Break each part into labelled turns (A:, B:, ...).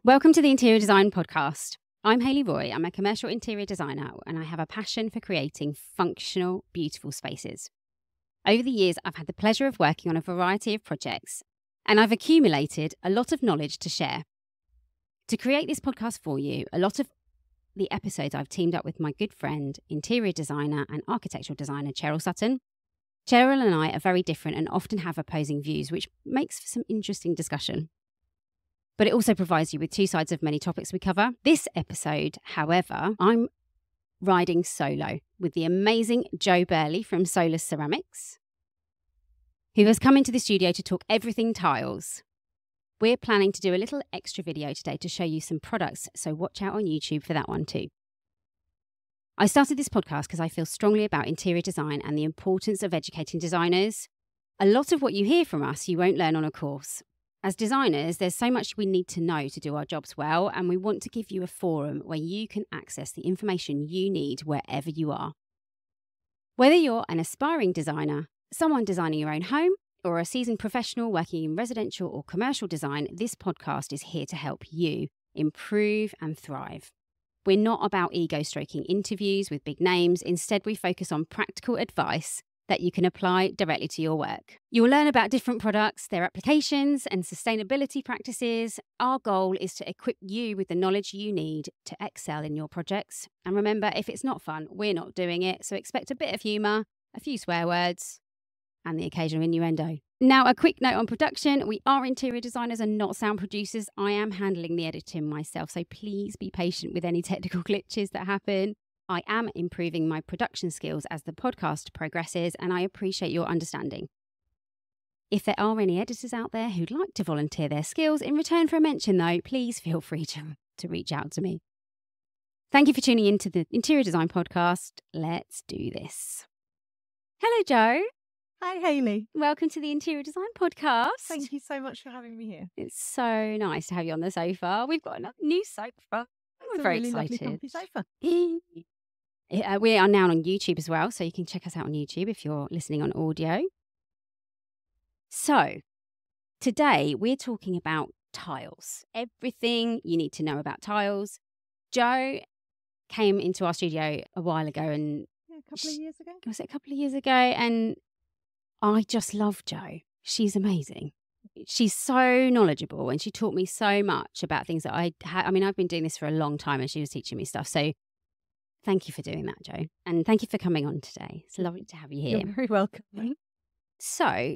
A: Welcome to the Interior Design Podcast. I'm Hayley Roy. I'm a commercial interior designer and I have a passion for creating functional, beautiful spaces. Over the years, I've had the pleasure of working on a variety of projects and I've accumulated a lot of knowledge to share. To create this podcast for you, a lot of the episodes I've teamed up with my good friend, interior designer and architectural designer Cheryl Sutton. Cheryl and I are very different and often have opposing views, which makes for some interesting discussion. But it also provides you with two sides of many topics we cover. This episode, however, I'm riding solo with the amazing Jo Burley from Solus Ceramics, who has come into the studio to talk everything tiles. We're planning to do a little extra video today to show you some products, so watch out on YouTube for that one too. I started this podcast because I feel strongly about interior design and the importance of educating designers. A lot of what you hear from us, you won't learn on a course. As designers, there's so much we need to know to do our jobs well, and we want to give you a forum where you can access the information you need wherever you are. Whether you're an aspiring designer, someone designing your own home, or a seasoned professional working in residential or commercial design, this podcast is here to help you improve and thrive. We're not about ego-stroking interviews with big names. Instead, we focus on practical advice that you can apply directly to your work. You'll learn about different products, their applications and sustainability practices. Our goal is to equip you with the knowledge you need to excel in your projects. And remember, if it's not fun, we're not doing it. So expect a bit of humour, a few swear words, and the occasional innuendo. Now, a quick note on production. We are interior designers and not sound producers. I am handling the editing myself, so please be patient with any technical glitches that happen. I am improving my production skills as the podcast progresses, and I appreciate your understanding. If there are any editors out there who'd like to volunteer their skills in return for a mention, though, please feel free to reach out to me. Thank you for tuning in to the Interior Design Podcast. Let's do this. Hello, Jo.
B: Hi, Hayley.
A: Welcome to the Interior Design Podcast.
B: Thank you so much for having me here.
A: It's so nice to have you on the sofa. We've got a new sofa. We're very
B: really
A: excited.
B: Lovely, comfy sofa.
A: We are now on YouTube as well, so you can check us out on YouTube if you're listening on audio. So, today we're talking about tiles. Everything you need to know about tiles. Jo came into our studio a while ago and...
B: a couple of years ago.
A: Was it a couple of years ago? And I just love Jo. She's amazing. She's so knowledgeable and she taught me so much about things that I've been doing this for a long time and she was teaching me stuff. So thank you for doing that, Jo. And thank you for coming on today. It's lovely to have you here.
B: You're very welcome.
A: So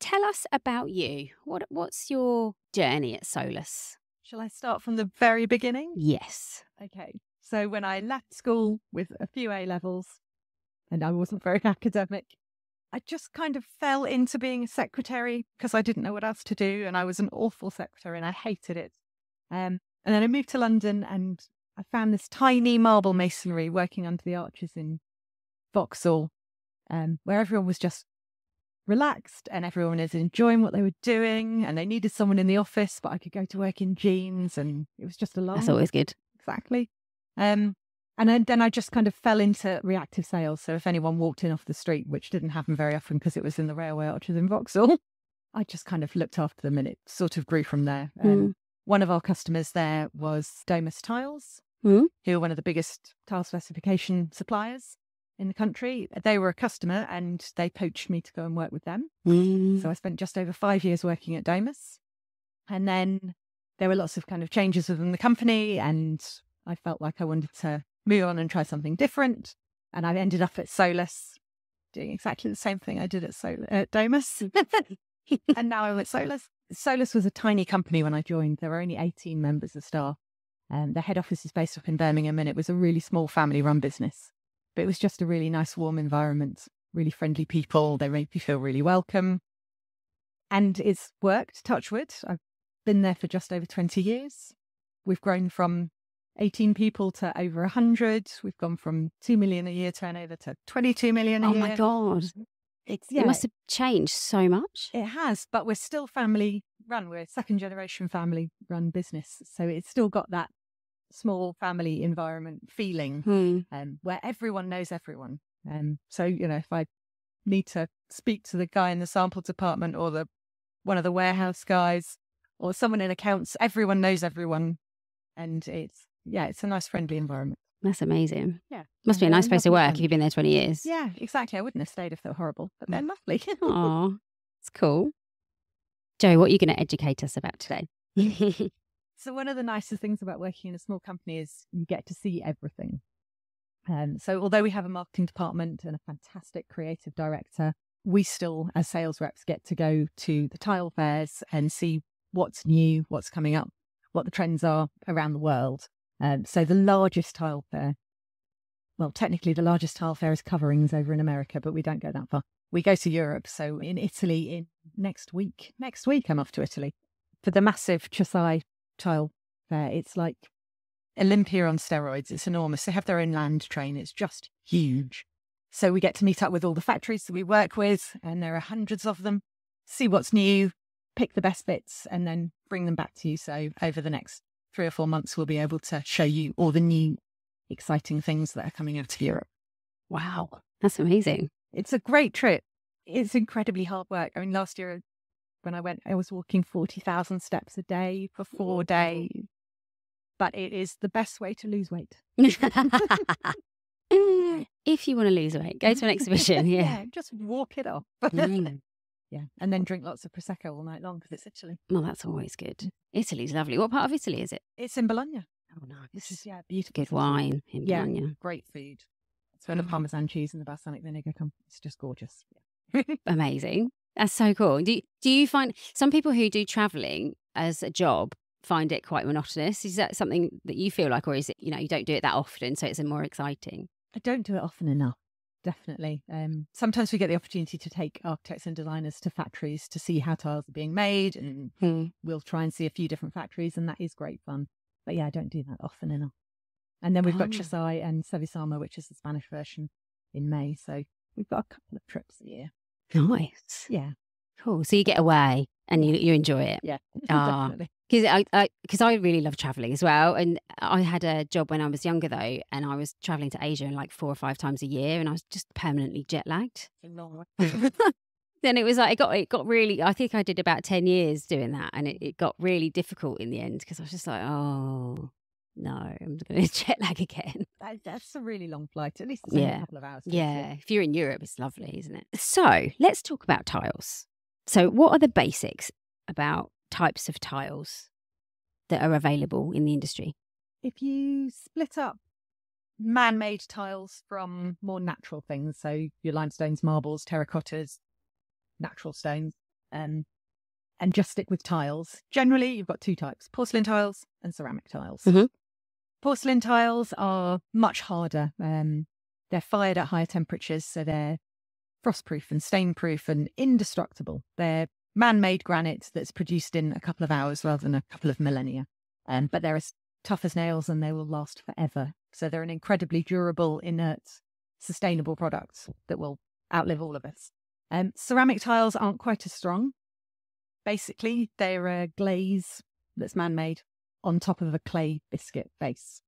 A: tell us about you. What's your journey at Solus?
B: Shall I start from the very beginning?
A: Yes.
B: Okay. So when I left school with a few A-levels and I wasn't very academic, I just kind of fell into being a secretary because I didn't know what else to do. And I was an awful secretary and I hated it. And then I moved to London and I found this tiny marble masonry working under the arches in Vauxhall, where everyone was just relaxed and everyone is enjoying what they were doing. And they needed someone in the office, but I could go to work in jeans and it was just a lot.
A: That's always good.
B: Exactly. And then I just kind of fell into reactive sales. So if anyone walked in off the street, which didn't happen very often because it was in the railway arches in Vauxhall, I just kind of looked after them and it sort of grew from there. One of our customers there was Domus Tiles, who are one of the biggest tile specification suppliers in the country. They were a customer and they poached me to go and work with them. So I spent just over 5 years working at Domus. And then there were lots of kind of changes within the company and I felt like I wanted to move on and try something different. And I ended up at Solus doing exactly the same thing I did at Domus. And now I'm at Solus. Solus was a tiny company when I joined. There were only 18 members of staff. The head office is based up in Birmingham and it was a really small family-run business. But it was just a really nice, warm environment, really friendly people. They made me feel really welcome. And it's worked, touch wood. I've been there for just over 20 years. We've grown from 18 people to over 100. We've gone from 2 million a year turnover to 22 million a year.
A: Oh my God. It must have changed so much.
B: It has, but we're still family run. We're a second generation family run business. So it's still got that small family environment feeling where everyone knows everyone. So, if I need to speak to the guy in the sample department or one of the warehouse guys or someone in accounts, everyone knows everyone. And it's a nice, friendly environment.
A: That's amazing.
B: Yeah.
A: Must be a nice place to work if you've been there 20 years.
B: Yeah, exactly. I wouldn't have stayed if they were horrible, but they're lovely.
A: Oh, it's cool. Jo, what are you going to educate us about today?
B: So one of the nicest things about working in a small company is you get to see everything. So although we have a marketing department and a fantastic creative director, we still, as sales reps, get to go to the tile fairs and see what's new, what's coming up, what the trends are around the world. So the largest tile fair, well, technically the largest tile fair is Coverings over in America, but we don't go that far. We go to Europe. So in Italy, next week I'm off to Italy for the massive Chasai tile fair. It's like Olympia on steroids. It's enormous. They have their own land train. It's just huge. So we get to meet up with all the factories that we work with, and there are hundreds of them, see what's new, pick the best bits, and then bring them back to you. So over the next 3 or 4 months, we'll be able to show you all the new exciting things that are coming out of Europe.
A: Wow, that's amazing.
B: It's a great trip. It's incredibly hard work. I mean, last year when I went, I was walking 40,000 steps a day for 4 days. But it is the best way to lose weight.
A: If you want to lose weight, go to an exhibition. Yeah,
B: just walk it off. Yeah, and then drink lots of Prosecco all night long because it's Italy.
A: Well, that's always good. Italy's lovely. What part of Italy is it?
B: It's in Bologna.
A: Oh, nice.
B: This is, beautiful.
A: Good wine in Bologna.
B: Great food. It's when the Parmesan cheese and the balsamic vinegar come. It's just gorgeous.
A: Amazing. That's so cool. Do you find some people who do travelling as a job find it quite monotonous? Is that something that you feel like, or is it, you don't do it that often, so it's more exciting?
B: I don't do it often enough, definitely. Sometimes we get the opportunity to take architects and designers to factories to see how tiles are being made, and we'll try and see a few different factories, and that is great fun. But yeah, I don't do that often enough. And then we've got Chasai and Sevisama, which is the Spanish version, in May. So we've got a couple of trips a year.
A: Nice.
B: Yeah.
A: Cool. So you get away and you enjoy it.
B: Yeah, definitely.
A: Because I really love travelling as well. And I had a job when I was younger, though, and I was travelling to Asia like 4 or 5 times a year, and I was just permanently jet lagged. Then it was like, it got really, I think I did about 10 years doing that, and it got really difficult in the end because I was just like, oh, no, I'm going to jet lag again.
B: That's a really long flight, at least it's only a couple of hours.
A: Yeah, if you're in Europe, it's lovely, isn't it? So let's talk about tiles. So what are the basics about types of tiles that are available in the industry?
B: If you split up man-made tiles from more natural things, so your limestones, marbles, terracottas, natural stones, and just stick with tiles, generally you've got 2 types, porcelain tiles and ceramic tiles.
A: Mm-hmm.
B: Porcelain tiles are much harder. They're fired at higher temperatures, so they're frostproof and stain-proof and indestructible. They're man-made granite that's produced in a couple of hours rather than a couple of millennia. But they're as tough as nails and they will last forever. So they're an incredibly durable, inert, sustainable product that will outlive all of us. Ceramic tiles aren't quite as strong. Basically, they're a glaze that's man-made on top of a clay biscuit base.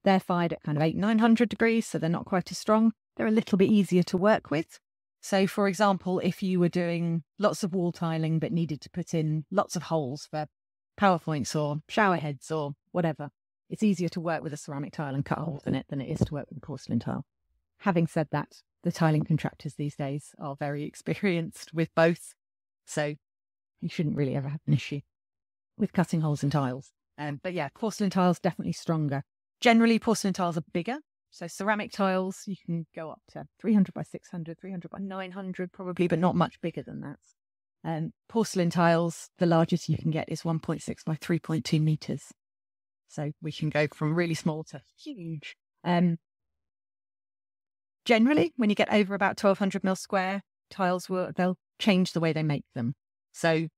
B: They're fired at kind of 800-900 degrees, so they're not quite as strong. They're a little bit easier to work with. So, for example, if you were doing lots of wall tiling but needed to put in lots of holes for PowerPoints or shower heads or whatever, it's easier to work with a ceramic tile and cut holes in it than it is to work with a porcelain tile. Having said that, the tiling contractors these days are very experienced with both, so you shouldn't really ever have an issue with cutting holes in tiles. But yeah, porcelain tiles definitely stronger. Generally, porcelain tiles are bigger. So ceramic tiles, you can go up to 300 by 600, 300 by 900 probably, but not much bigger than that. Porcelain tiles, the largest you can get is 1.6 by 3.2 meters. So we can go from really small to huge. Generally, when you get over about 1200 mil square, tiles they'll change the way they make them. So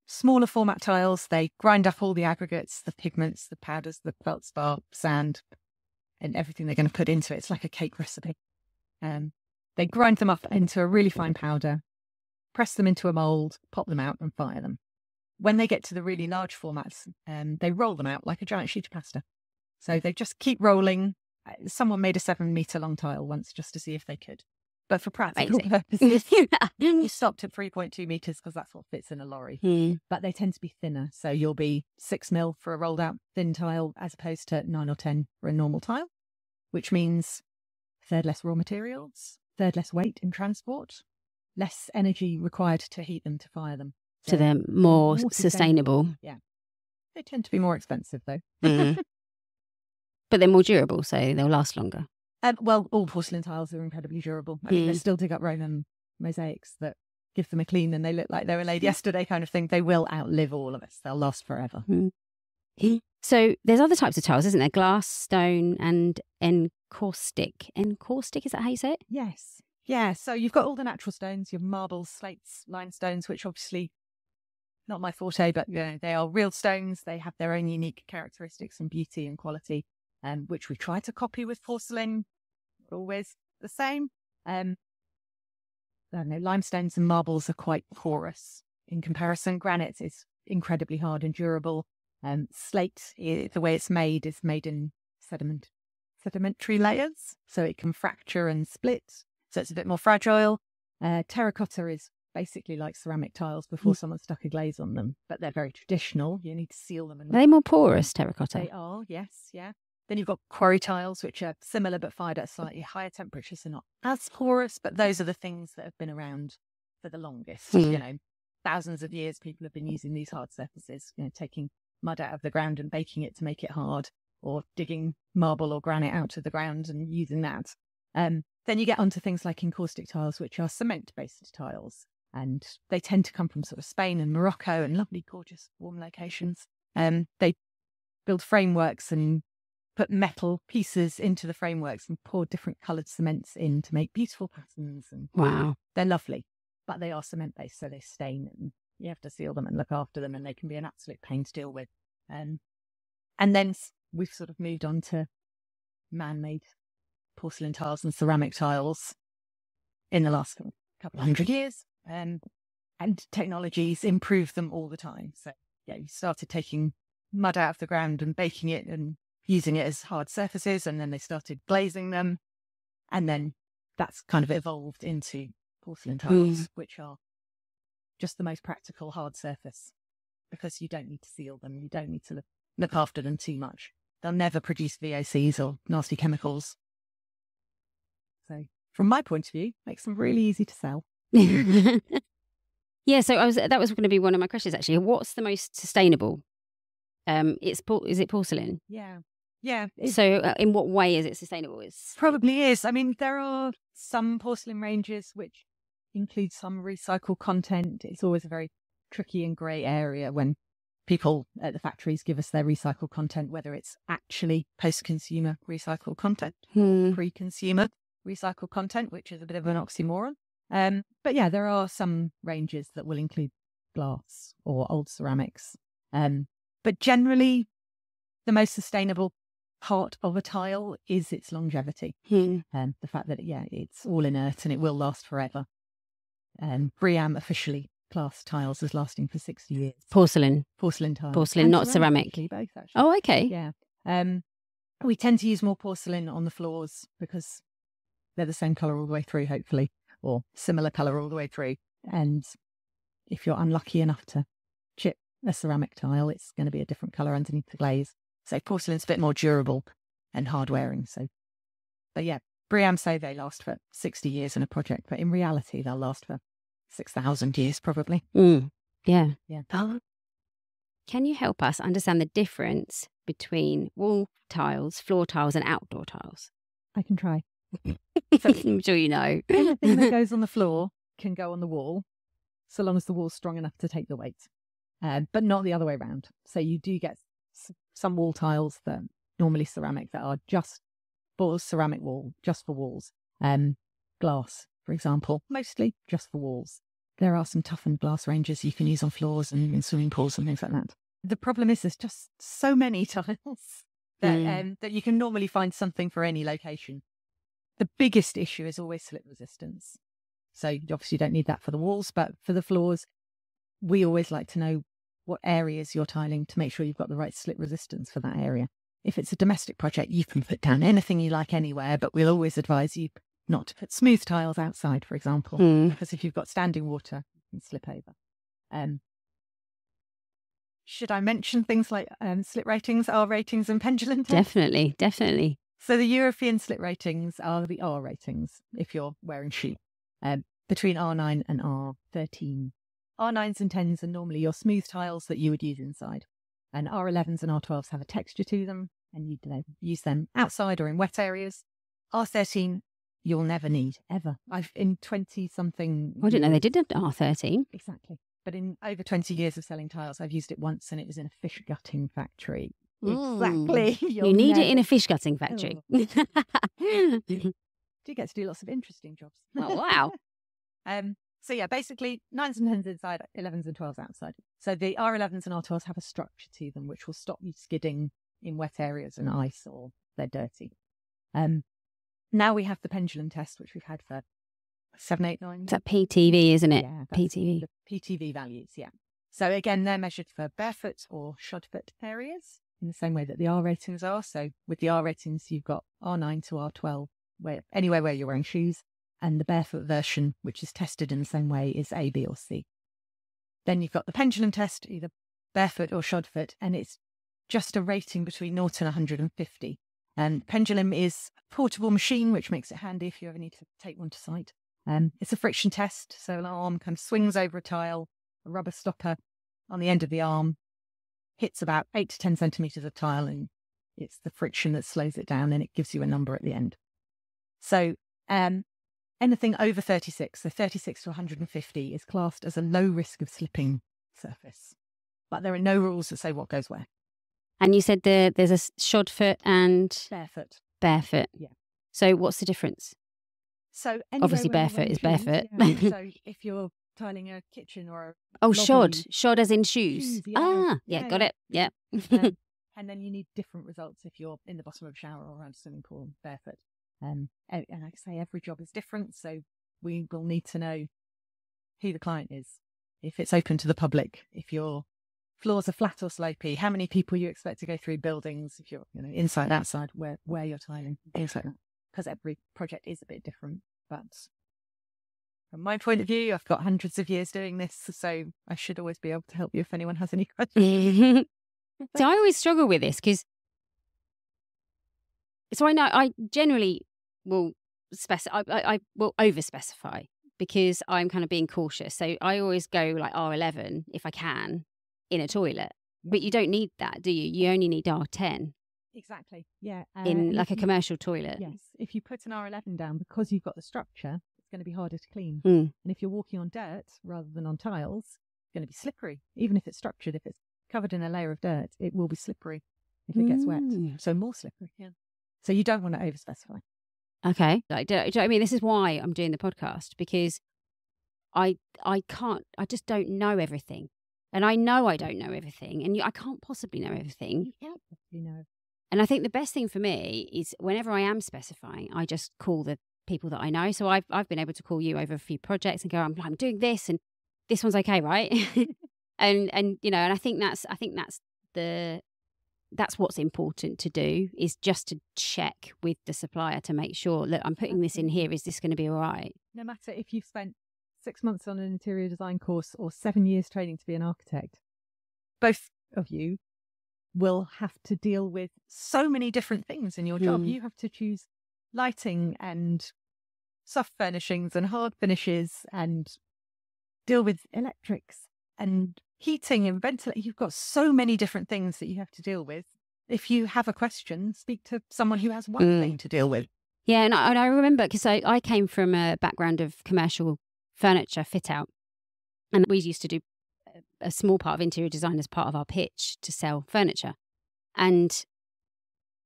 B: smaller format tiles, they grind up all the aggregates, the pigments, the powders, the feldspar, sand, and everything they're going to put into it. It's like a cake recipe. They grind them up into a really fine powder, press them into a mould, pop them out and fire them. When they get to the really large formats, they roll them out like a giant sheet of pasta. So they just keep rolling someone made a 7-meter long tile once just to see if they could. But for practical
A: Amazing.
B: purposes, you stopped at 3.2 meters because that's what fits in a lorry. But they tend to be thinner. So you'll be 6 mil for a rolled out thin tile as opposed to 9 or 10 for a normal tile, which means a third less raw materials, third less weight in transport, less energy required to heat them, to fire them.
A: So they're more sustainable.
B: Yeah. They tend to be more expensive though.
A: But they're more durable, so they'll last longer.
B: Well, all porcelain tiles are incredibly durable. I mean, they still dig up Roman mosaics that give them a clean and they look like they were laid yesterday kind of thing. They will outlive all of us. They'll last forever.
A: So there's other types of tiles, isn't there? Glass, stone and encaustic. Encaustic, is that how you say it?
B: Yes. Yeah, so you've got all the natural stones, your marbles, slates, limestones, which obviously not my forte, but they are real stones. They have their own unique characteristics and beauty and quality, which we try to copy with porcelain. Always the same. I don't know, limestones and marbles are quite porous in comparison. Granite is incredibly hard and durable. Slate, the way it's made, is made in sedimentary layers, so it can fracture and split. So it's a bit more fragile. Terracotta is basically like ceramic tiles before someone stuck a glaze on them, but they're very traditional. You need to seal them.
A: Are they more porous, terracotta?
B: They are, yes, yeah. Then you've got quarry tiles, which are similar but fired at slightly higher temperatures. They're not as porous, but those are the things that have been around for the longest. Thousands of years people have been using these hard surfaces, taking mud out of the ground and baking it to make it hard, or digging marble or granite out of the ground and using that. Then you get onto things like encaustic tiles, which are cement-based tiles. And they tend to come from sort of Spain and Morocco and lovely, gorgeous, warm locations. They build frameworks and put metal pieces into the frameworks and pour different coloured cements in to make beautiful patterns. And
A: wow.
B: They're lovely, but they are cement-based, so they stain and you have to seal them and look after them, and they can be an absolute pain to deal with. And then we've sort of moved on to man-made porcelain tiles and ceramic tiles in the last couple of 100 years. And technologies improve them all the time. So yeah, you started taking mud out of the ground and baking it and using it as hard surfaces, and then they started glazing them, and then that's kind of evolved into porcelain tiles, which are just the most practical hard surface because you don't need to seal them, you don't need to look after them too much. They'll never produce VOCs or nasty chemicals. So from my point of view, makes them really easy to sell.
A: Yeah, so that was going to be one of my questions actually. What's the most sustainable? Is it porcelain?
B: Yeah.
A: So in what way is it sustainable?
B: Probably is. I mean, there are some porcelain ranges which include some recycled content. It's always a very tricky and grey area when people at the factories give us their recycled content, whether it's actually post-consumer recycled content, pre-consumer recycled content, which is a bit of an oxymoron. But yeah, there are some ranges that will include glass or old ceramics. But generally, the most sustainable part of a tile is its longevity. The fact that, it's all inert and it will last forever. BREEAM officially classed tiles as lasting for 60 years.
A: Porcelain
B: tiles.
A: Porcelain, not ceramic.
B: Actually, both, actually.
A: Oh, okay.
B: Yeah. We tend to use more porcelain on the floors because they're the same colour all the way through, hopefully, or similar colour all the way through. And if you're unlucky enough to chip a ceramic tile, it's going to be a different colour underneath the glaze. So porcelain's a bit more durable and hard wearing. But yeah, BREEAM say they last for 60 years in a project, but in reality, they'll last for 6,000 years probably.
A: Yeah. Can you help us understand the difference between wall tiles, floor tiles, and outdoor tiles?
B: I can try.
A: I'm sure you know.
B: Anything that goes on the floor can go on the wall, so long as the wall's strong enough to take the weight, but not the other way around. So you do get some wall tiles that normally ceramic that are just for ceramic wall, just for walls. Glass, for example, mostly just for walls. There are some toughened glass ranges you can use on floors and in swimming pools and things like that. The problem is there's just so many tiles that you can normally find something for any location. The biggest issue is always slip resistance. So you obviously don't need that for the walls, but for the floors, we always like to know what areas you're tiling to make sure you've got the right slip resistance for that area. if it's a domestic project, you can put down anything you like anywhere, but we'll always advise you not to put smooth tiles outside, for example, because if you've got standing water, you can slip over. Should I mention things like slit ratings, R ratings and pendulum tests?
A: Definitely.
B: So the European slit ratings are the R ratings, if you're wearing shoes, between R9 and R13. R9s and 10s are normally your smooth tiles that you would use inside. And R11s and R12s have a texture to them, and you use them outside or in wet areas. R13, you'll never need, ever. I've in 20-something...
A: I didn't know they did an R13.
B: Exactly. But in over 20 years of selling tiles, I've used it once, and it was in a fish gutting factory. Exactly.
A: You need it in a fish gutting factory.
B: You do get to do lots of interesting jobs.
A: Oh, wow.
B: So yeah, basically 9s and 10s inside, 11s and 12s outside. So the R11s and R12s have a structure to them which will stop you skidding in wet areas and ice or they're dirty. Now we have the pendulum test, which we've had for 7, 8, 9.
A: It's that PTV, isn't it?
B: Yeah,
A: PTV.
B: The PTV values, yeah. So again, they're measured for barefoot or shod-foot areas in the same way that the R ratings are. So with the R ratings, you've got R9 to R12, anywhere where you're wearing shoes. And the barefoot version, which is tested in the same way, is A, B or C. Then you've got the pendulum test, either barefoot or shod-foot, and it's just a rating between 0 and 150. And pendulum is a portable machine, which makes it handy if you ever need to take one to site. It's a friction test, so an arm kind of swings over a tile, a rubber stopper on the end of the arm, hits about 8 to 10 centimetres of tile, and it's the friction that slows it down, and it gives you a number at the end. So anything over 36, so 36 to 150, is classed as a low risk of slipping surface. But there are no rules that say what goes where.
A: And you said there's a shod foot and... Barefoot.
B: Yeah.
A: So what's the difference?
B: So
A: obviously barefoot is barefoot.
B: Yeah. So if you're tiling a kitchen or a
A: shod as in shoes. Yeah, got it. Yeah.
B: And then you need different results if you're in the bottom of a shower or around a swimming pool barefoot. And like I say, every job is different, so we will need to know who the client is, if it's open to the public, if your floors are flat or slopey, how many people you expect to go through buildings, if you're inside, outside, where you're tiling, things like that. Because every project is a bit different. But from my point of view, I've got hundreds of years doing this, so I should always be able to help you if anyone has any questions.
A: So I always struggle with this because... So I know I generally will I will over-specify because I'm kind of being cautious. So I always go like R11 if I can in a toilet. But you don't need that, do you? You only need R10.
B: Exactly, yeah.
A: In like a commercial toilet.
B: Yes. If you put an R11 down, because you've got the structure, it's going to be harder to clean.
A: And
B: if you're walking on dirt rather than on tiles, it's going to be slippery. Even if it's structured, if it's covered in a layer of dirt, it will be slippery if it gets wet. So more slippery, yeah. So you don't want to over-specify.
A: Okay. Like, do you know what I mean? This is why I'm doing the podcast, because I just don't know everything. And I know I don't know everything. And I can't possibly know everything.
B: You can't possibly know.
A: And I think the best thing for me is whenever I am specifying, I just call the people that I know. So I've been able to call you over a few projects and go, I'm doing this and this one's okay, right? and I think that's what's important to do, is just to check with the supplier to make sure, look, I'm putting this in here. Is this going to be all right?
B: No matter if you've spent 6 months on an interior design course or 7 years training to be an architect, both of you will have to deal with so many different things in your job. You have to choose lighting and soft furnishings and hard finishes and deal with electrics and heating and ventilation. You've got so many different things that you have to deal with. If you have a question, speak to someone who has one thing to deal with.
A: Yeah, and I remember, because I came from a background of commercial furniture fit out, and we used to do a small part of interior design as part of our pitch to sell furniture. And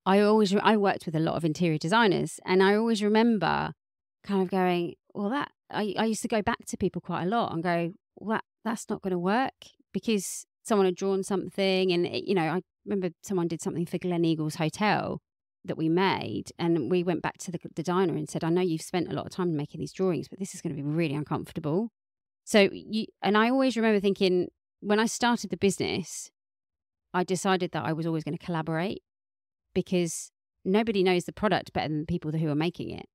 A: I worked with a lot of interior designers, and I always remember kind of going, well, that I used to go back to people quite a lot and go, well, that's not going to work, because someone had drawn something, and I remember someone did something for Glen Eagles Hotel that we made, and we went back to the designer and said, I know you've spent a lot of time making these drawings, but this is going to be really uncomfortable. So and I always remember thinking, when I started the business, I decided that I was always going to collaborate. because nobody knows the product better than the people who are making it.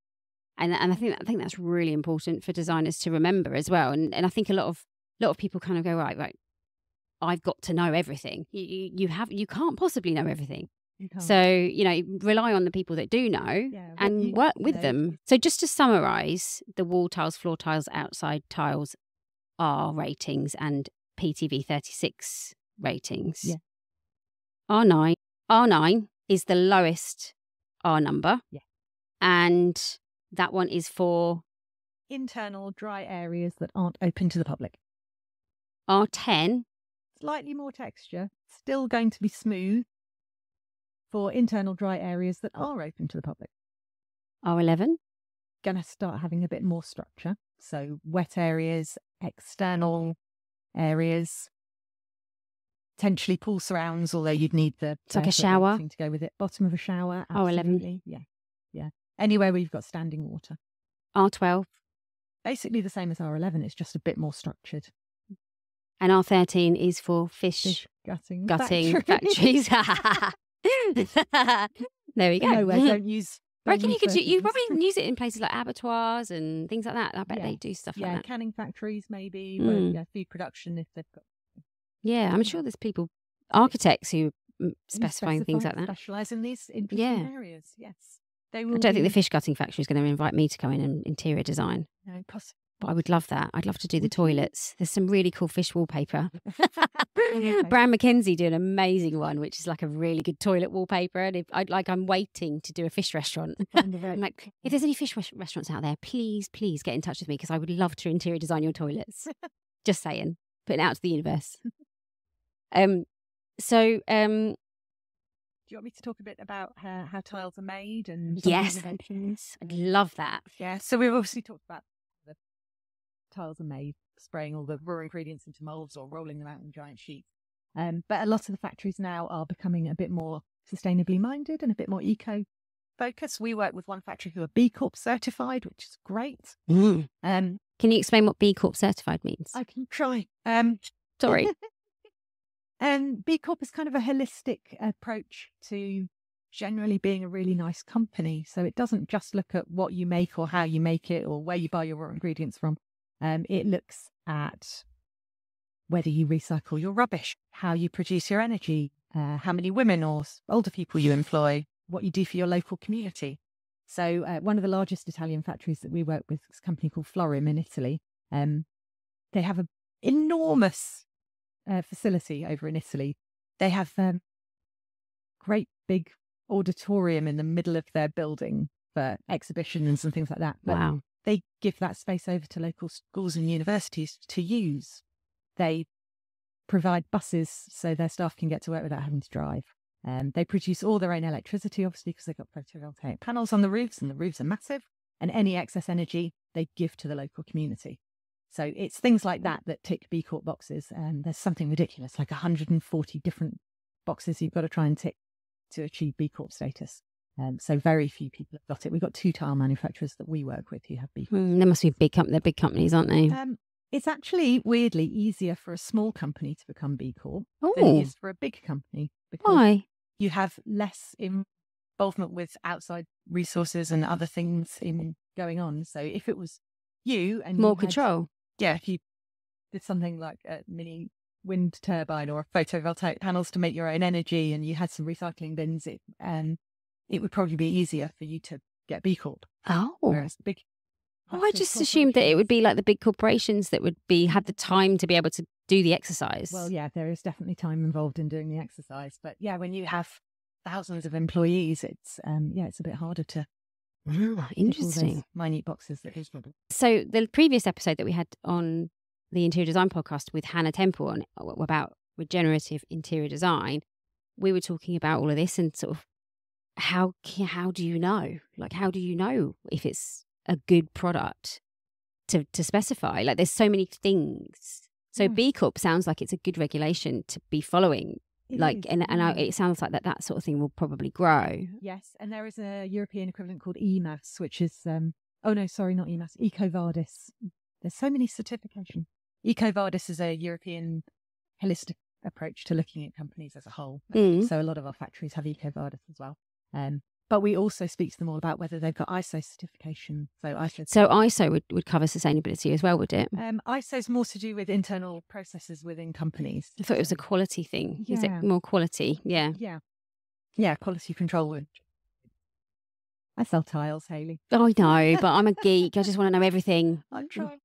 A: And I think that's really important for designers to remember as well. And I think a lot of people kind of go, right, I've got to know everything. You can't possibly know everything. So, rely on the people that do know and work with them. So just to summarise, the wall tiles, floor tiles, outside tiles are ratings and PTV 36 ratings.
B: Yeah.
A: R9 is the lowest R number.
B: Yeah.
A: And that one is for
B: internal dry areas that aren't open to the public.
A: R10.
B: Slightly more texture, still going to be smooth for internal dry areas that are open to the public.
A: R11.
B: Going to start having a bit more structure. So wet areas, external areas, potentially pool surrounds, although you'd need the
A: it's like a shower
B: to go with it. Bottom of a shower. Absolutely.
A: R11.
B: Yeah. Anywhere where you've got standing water.
A: R12.
B: Basically the same as R11. It's just a bit more structured.
A: And R13 is for fish
B: gutting
A: factories. There we go.
B: No, I don't use.
A: I reckon you probably use it in places like abattoirs and things like that. I bet they do stuff like that.
B: Yeah, canning factories maybe, food production if they've got.
A: Yeah, I'm sure there's architects who specifying things like that.
B: Specialise in these interesting areas, yes.
A: I don't think the fish gutting factory is going to invite me to go in and interior design.
B: No, possibly.
A: But I would love that. I'd love to do the toilets. There's some really cool fish wallpaper. Brown McKenzie do an amazing one, which is like a really good toilet wallpaper. And I'm waiting to do a fish restaurant. I'm like, if there's any fish restaurants out there, please get in touch with me because I would love to interior design your toilets. Just saying, putting it out to the universe.
B: Do you want me to talk a bit about how tiles are made and
A: yes, I'd love that.
B: Yeah, so we've obviously talked about the tiles are made, spraying all the raw ingredients into moulds or rolling them out in giant sheets. But a lot of the factories now are becoming a bit more sustainably minded and a bit more eco-focused. We work with one factory who are B Corp certified, which is great.
A: Can you explain what B Corp certified means?
B: I can try.
A: Sorry.
B: B Corp is kind of a holistic approach to generally being a really nice company. So it doesn't just look at what you make or how you make it or where you buy your raw ingredients from. It looks at whether you recycle your rubbish, how you produce your energy, how many women or older people you employ, what you do for your local community. So one of the largest Italian factories that we work with is a company called Florim in Italy. They have an enormous facility over in Italy. They have great big auditorium in the middle of their building for exhibitions and things like that. But
A: wow.
B: They give that space over to local schools and universities to use. They provide buses so their staff can get to work without having to drive. They produce all their own electricity, obviously, because they've got photovoltaic panels on the roofs, and the roofs are massive. And any excess energy they give to the local community. So it's things like that tick B Corp boxes. There's something ridiculous, like 140 different boxes you've got to try and tick to achieve B Corp status. So very few people have got it. We've got 2 tile manufacturers that we work with who have B Corp.
A: They must be they're big companies, aren't they?
B: It's actually weirdly easier for a small company to become B Corp than it is for a big company.
A: Why?
B: You have less involvement with outside resources and other things going on. So if it was you and
A: more control.
B: If you did something like a mini wind turbine or photovoltaic panels to make your own energy and you had some recycling bins, it would probably be easier for you to get B Corp.
A: Oh.
B: Whereas big...
A: I just assumed that it would be like the big corporations that would had the time to be able to do the exercise.
B: Well, yeah, there is definitely time involved in doing the exercise. But yeah, when you have thousands of employees, it's a bit harder to...
A: Interesting.
B: Minute boxes that is probably.
A: So the previous episode that we had on the Interior Design podcast with Hannah Temple about regenerative interior design, we were talking about all of this and sort of how do you know? Like, how do you know if it's a good product to specify? Like, there's so many things. So B Corp sounds like it's a good regulation to be following. It sounds like that sort of thing will probably grow.
B: Yes, and there is a European equivalent called EMAS, which is not EMAS, EcoVadis. There's so many certifications. EcoVadis is a European holistic approach to looking at companies as a whole.
A: Mm.
B: So a lot of our factories have EcoVadis as well. But we also speak to them all about whether they've got ISO certification.
A: So ISO would cover sustainability as well, would it?
B: ISO is more to do with internal processes within companies.
A: I thought it was a quality thing.
B: Yeah.
A: Is it more quality? Yeah.
B: Yeah, quality control. I sell tiles, Hayley.
A: I know, but I'm a geek. I just want to know everything.
B: I'm trying.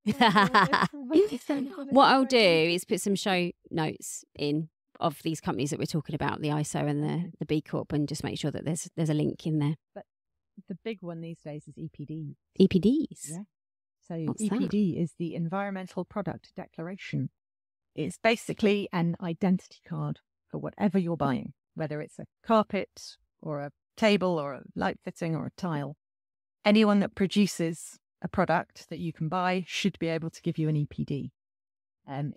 A: What I'll do is put some show notes in of these companies that we're talking about, the ISO and the B Corp, and just make sure that there's a link in there.
B: But the big one these days is EPD.
A: EPDs?
B: Yeah. So
A: What's
B: EPD is the Environmental Product Declaration. It's basically an identity card for whatever you're buying, whether it's a carpet or a table or a light fitting or a tile. Anyone that produces a product that you can buy should be able to give you an EPD.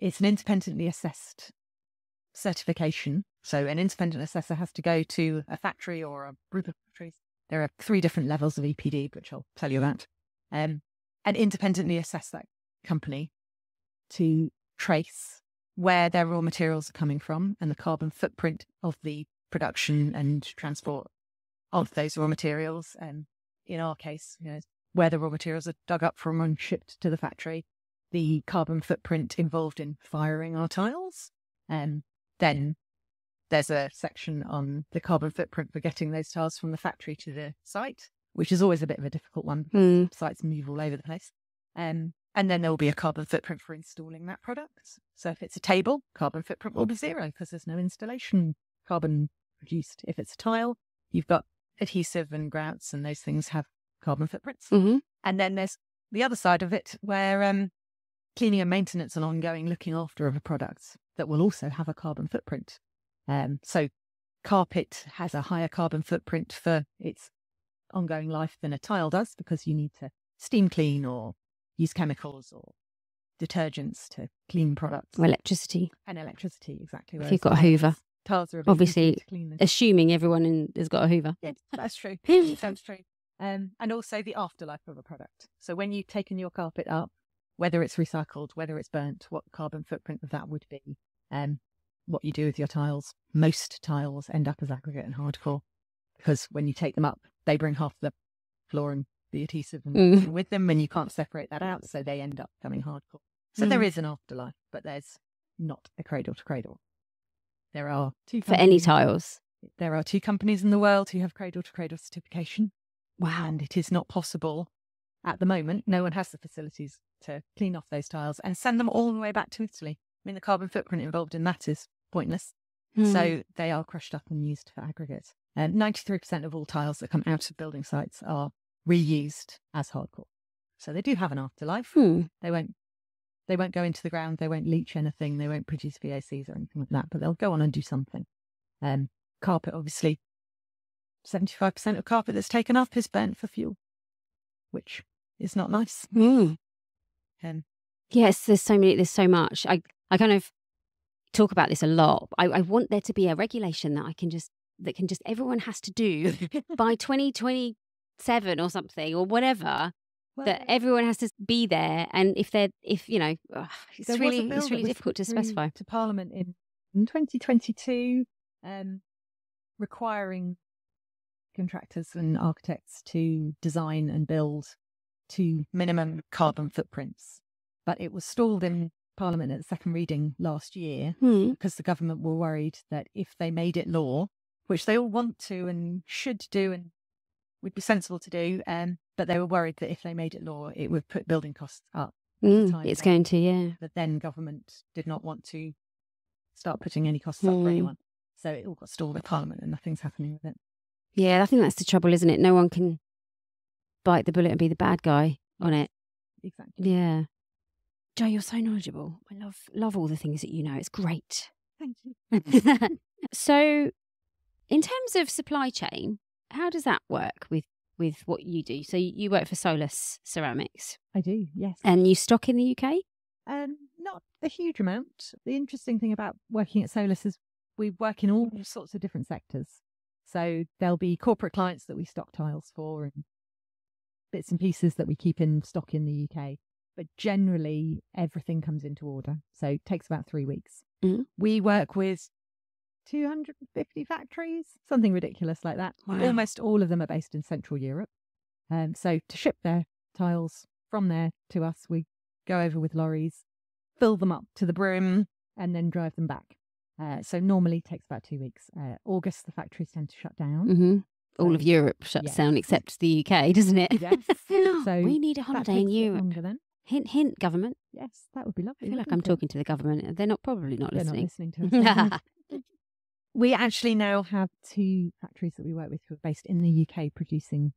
B: It's an independently assessed certification. So an independent assessor has to go to a factory or a group of factories. There are 3 different levels of EPD, which I'll tell you about. And independently assess that company to trace where their raw materials are coming from and the carbon footprint of the production and transport of those raw materials. In our case, where the raw materials are dug up from and shipped to the factory, the carbon footprint involved in firing our tiles. Then there's a section on the carbon footprint for getting those tiles from the factory to the site, which is always a bit of a difficult one. Sites move all over the place. And then there will be a carbon footprint for installing that product. So if it's a table, carbon footprint will be 0 because there's no installation carbon produced. If it's a tile, you've got adhesive and grouts, and those things have carbon footprints.
A: Mm-hmm.
B: And then there's the other side of it where cleaning and maintenance and ongoing looking after of a product that will also have a carbon footprint. So carpet has a higher carbon footprint for its ongoing life than a tile does, because you need to steam clean or use chemicals or detergents to clean products.
A: Or electricity.
B: And electricity, exactly.
A: If you've got a Hoover.
B: Tiles are a bit
A: obviously
B: easier to clean than...
A: assuming everyone has got a Hoover.
B: Yeah, that's true. Sounds true. And also the afterlife of a product. So when you've taken your carpet up, whether it's recycled, whether it's burnt, what the carbon footprint of that would be, what you do with your tiles. Most tiles end up as aggregate and hardcore, because when you take them up, they bring half the floor and the adhesive and with them, and you can't separate that out, so they end up becoming hardcore. So there is an afterlife, but there's not a cradle to cradle. There are 2
A: for any tiles.
B: There are 2 companies in the world who have cradle to cradle certification.
A: Wow.
B: And it is not possible at the moment. No one has the facilities to clean off those tiles and send them all the way back to Italy. I mean, the carbon footprint involved in that is pointless. So they are crushed up and used for aggregate. And 93% of all tiles that come out of building sites are reused as hardcore. So they do have an afterlife. They won't go into the ground. They won't leach anything. They won't produce VOCs or anything like that, but they'll go on and do something. Carpet, obviously, 75% of carpet that's taken up is burnt for fuel, which is not nice.
A: Yes, there's so much. I kind of talk about this a lot. I want there to be a regulation that everyone has to do by 2027 or something or whatever. Well, that everyone has to be there, and it's really difficult to specify.
B: To Parliament in 2022, requiring contractors and architects to design and build to minimum carbon footprints, but it was stalled in Parliament at the second reading last year because the government were worried that if they made it law, which they all want to and should do and would be sensible to do, but they were worried that if they made it law, it would put building costs up.
A: It's going to, yeah.
B: But then government did not want to start putting any costs up for anyone. So it all got stalled at Parliament and nothing's happening with it.
A: Yeah, I think that's the trouble, isn't it? No one can bite the bullet and be the bad guy on it.
B: Exactly.
A: Yeah. Jo, you're so knowledgeable. I love all the things that you know. It's great.
B: Thank you.
A: So in terms of supply chain, how does that work with what you do? So you work for Solus Ceramics.
B: I do, yes.
A: And you stock in the UK?
B: Not a huge amount. The interesting thing about working at Solus is we work in all sorts of different sectors. So there'll be corporate clients that we stock tiles for and bits and pieces that we keep in stock in the UK. But generally, everything comes into order. So it takes about 3 weeks.
A: Mhm.
B: We work with 250 factories, something ridiculous like that.
A: Wow.
B: Almost all of them are based in Central Europe. So to ship their tiles from there to us, we go over with lorries, fill them up to the brim, and then drive them back. So normally it takes about 2 weeks. August, the factories tend to shut down.
A: Mm-hmm. All
B: So,
A: of Europe shuts
B: yes.
A: down except the UK, doesn't it?
B: Yes. So
A: we need a
B: that
A: holiday in
B: takes a bit
A: Europe.
B: longer then.
A: Hint, hint, government.
B: Yes, that would be lovely.
A: I feel like
B: wouldn't
A: I'm
B: it?
A: talking to the government. They're probably not
B: They're
A: listening.
B: not listening to us. We actually now have 2 factories that we work with who are based in the UK producing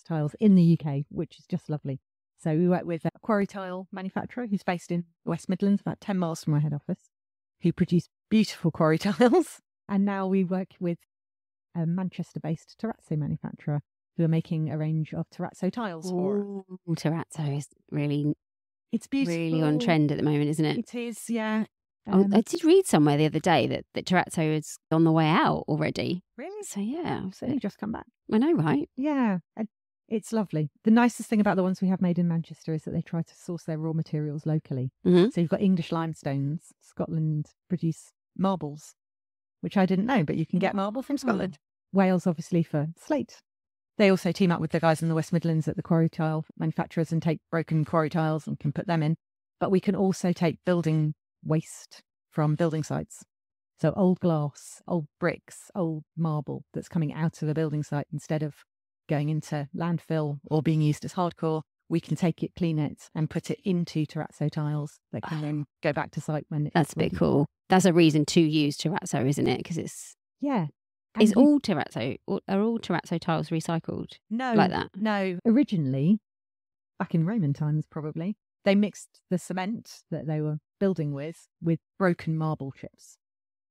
B: tiles in the UK, which is just lovely. So we work with a quarry tile manufacturer who's based in the West Midlands, about 10 miles from our head office, who produce beautiful quarry tiles. And now we work with a Manchester-based terrazzo manufacturer who are making a range of terrazzo tiles for us.
A: Ooh, terrazzo is really,
B: It's beautiful.
A: really on trend at the moment, isn't it?
B: It is, yeah.
A: I did read somewhere the other day that terrazzo is on the way out already.
B: Really?
A: So yeah,
B: It's only just come back.
A: I know, right?
B: Yeah, and it's lovely. The nicest thing about the ones we have made in Manchester is that they try to source their raw materials locally.
A: Mm-hmm.
B: So you've got English limestones. Scotland produce marbles, which I didn't know, but you can get marble from Scotland. Wales, obviously, for slate. They also team up with the guys in the West Midlands at the quarry tile manufacturers and take broken quarry tiles and can put them in. But we can also take building waste from building sites. So old glass, old bricks, old marble that's coming out of a building site instead of going into landfill or being used as hardcore, we can take it, clean it and put it into terrazzo tiles that can then go back to site when it's
A: That's a bit cool. That's a reason to use terrazzo, isn't it? Because it's...
B: Yeah.
A: Are all terrazzo tiles recycled?
B: No.
A: Like that?
B: No. Originally, back in Roman times probably, they mixed the cement that they were building with broken marble chips.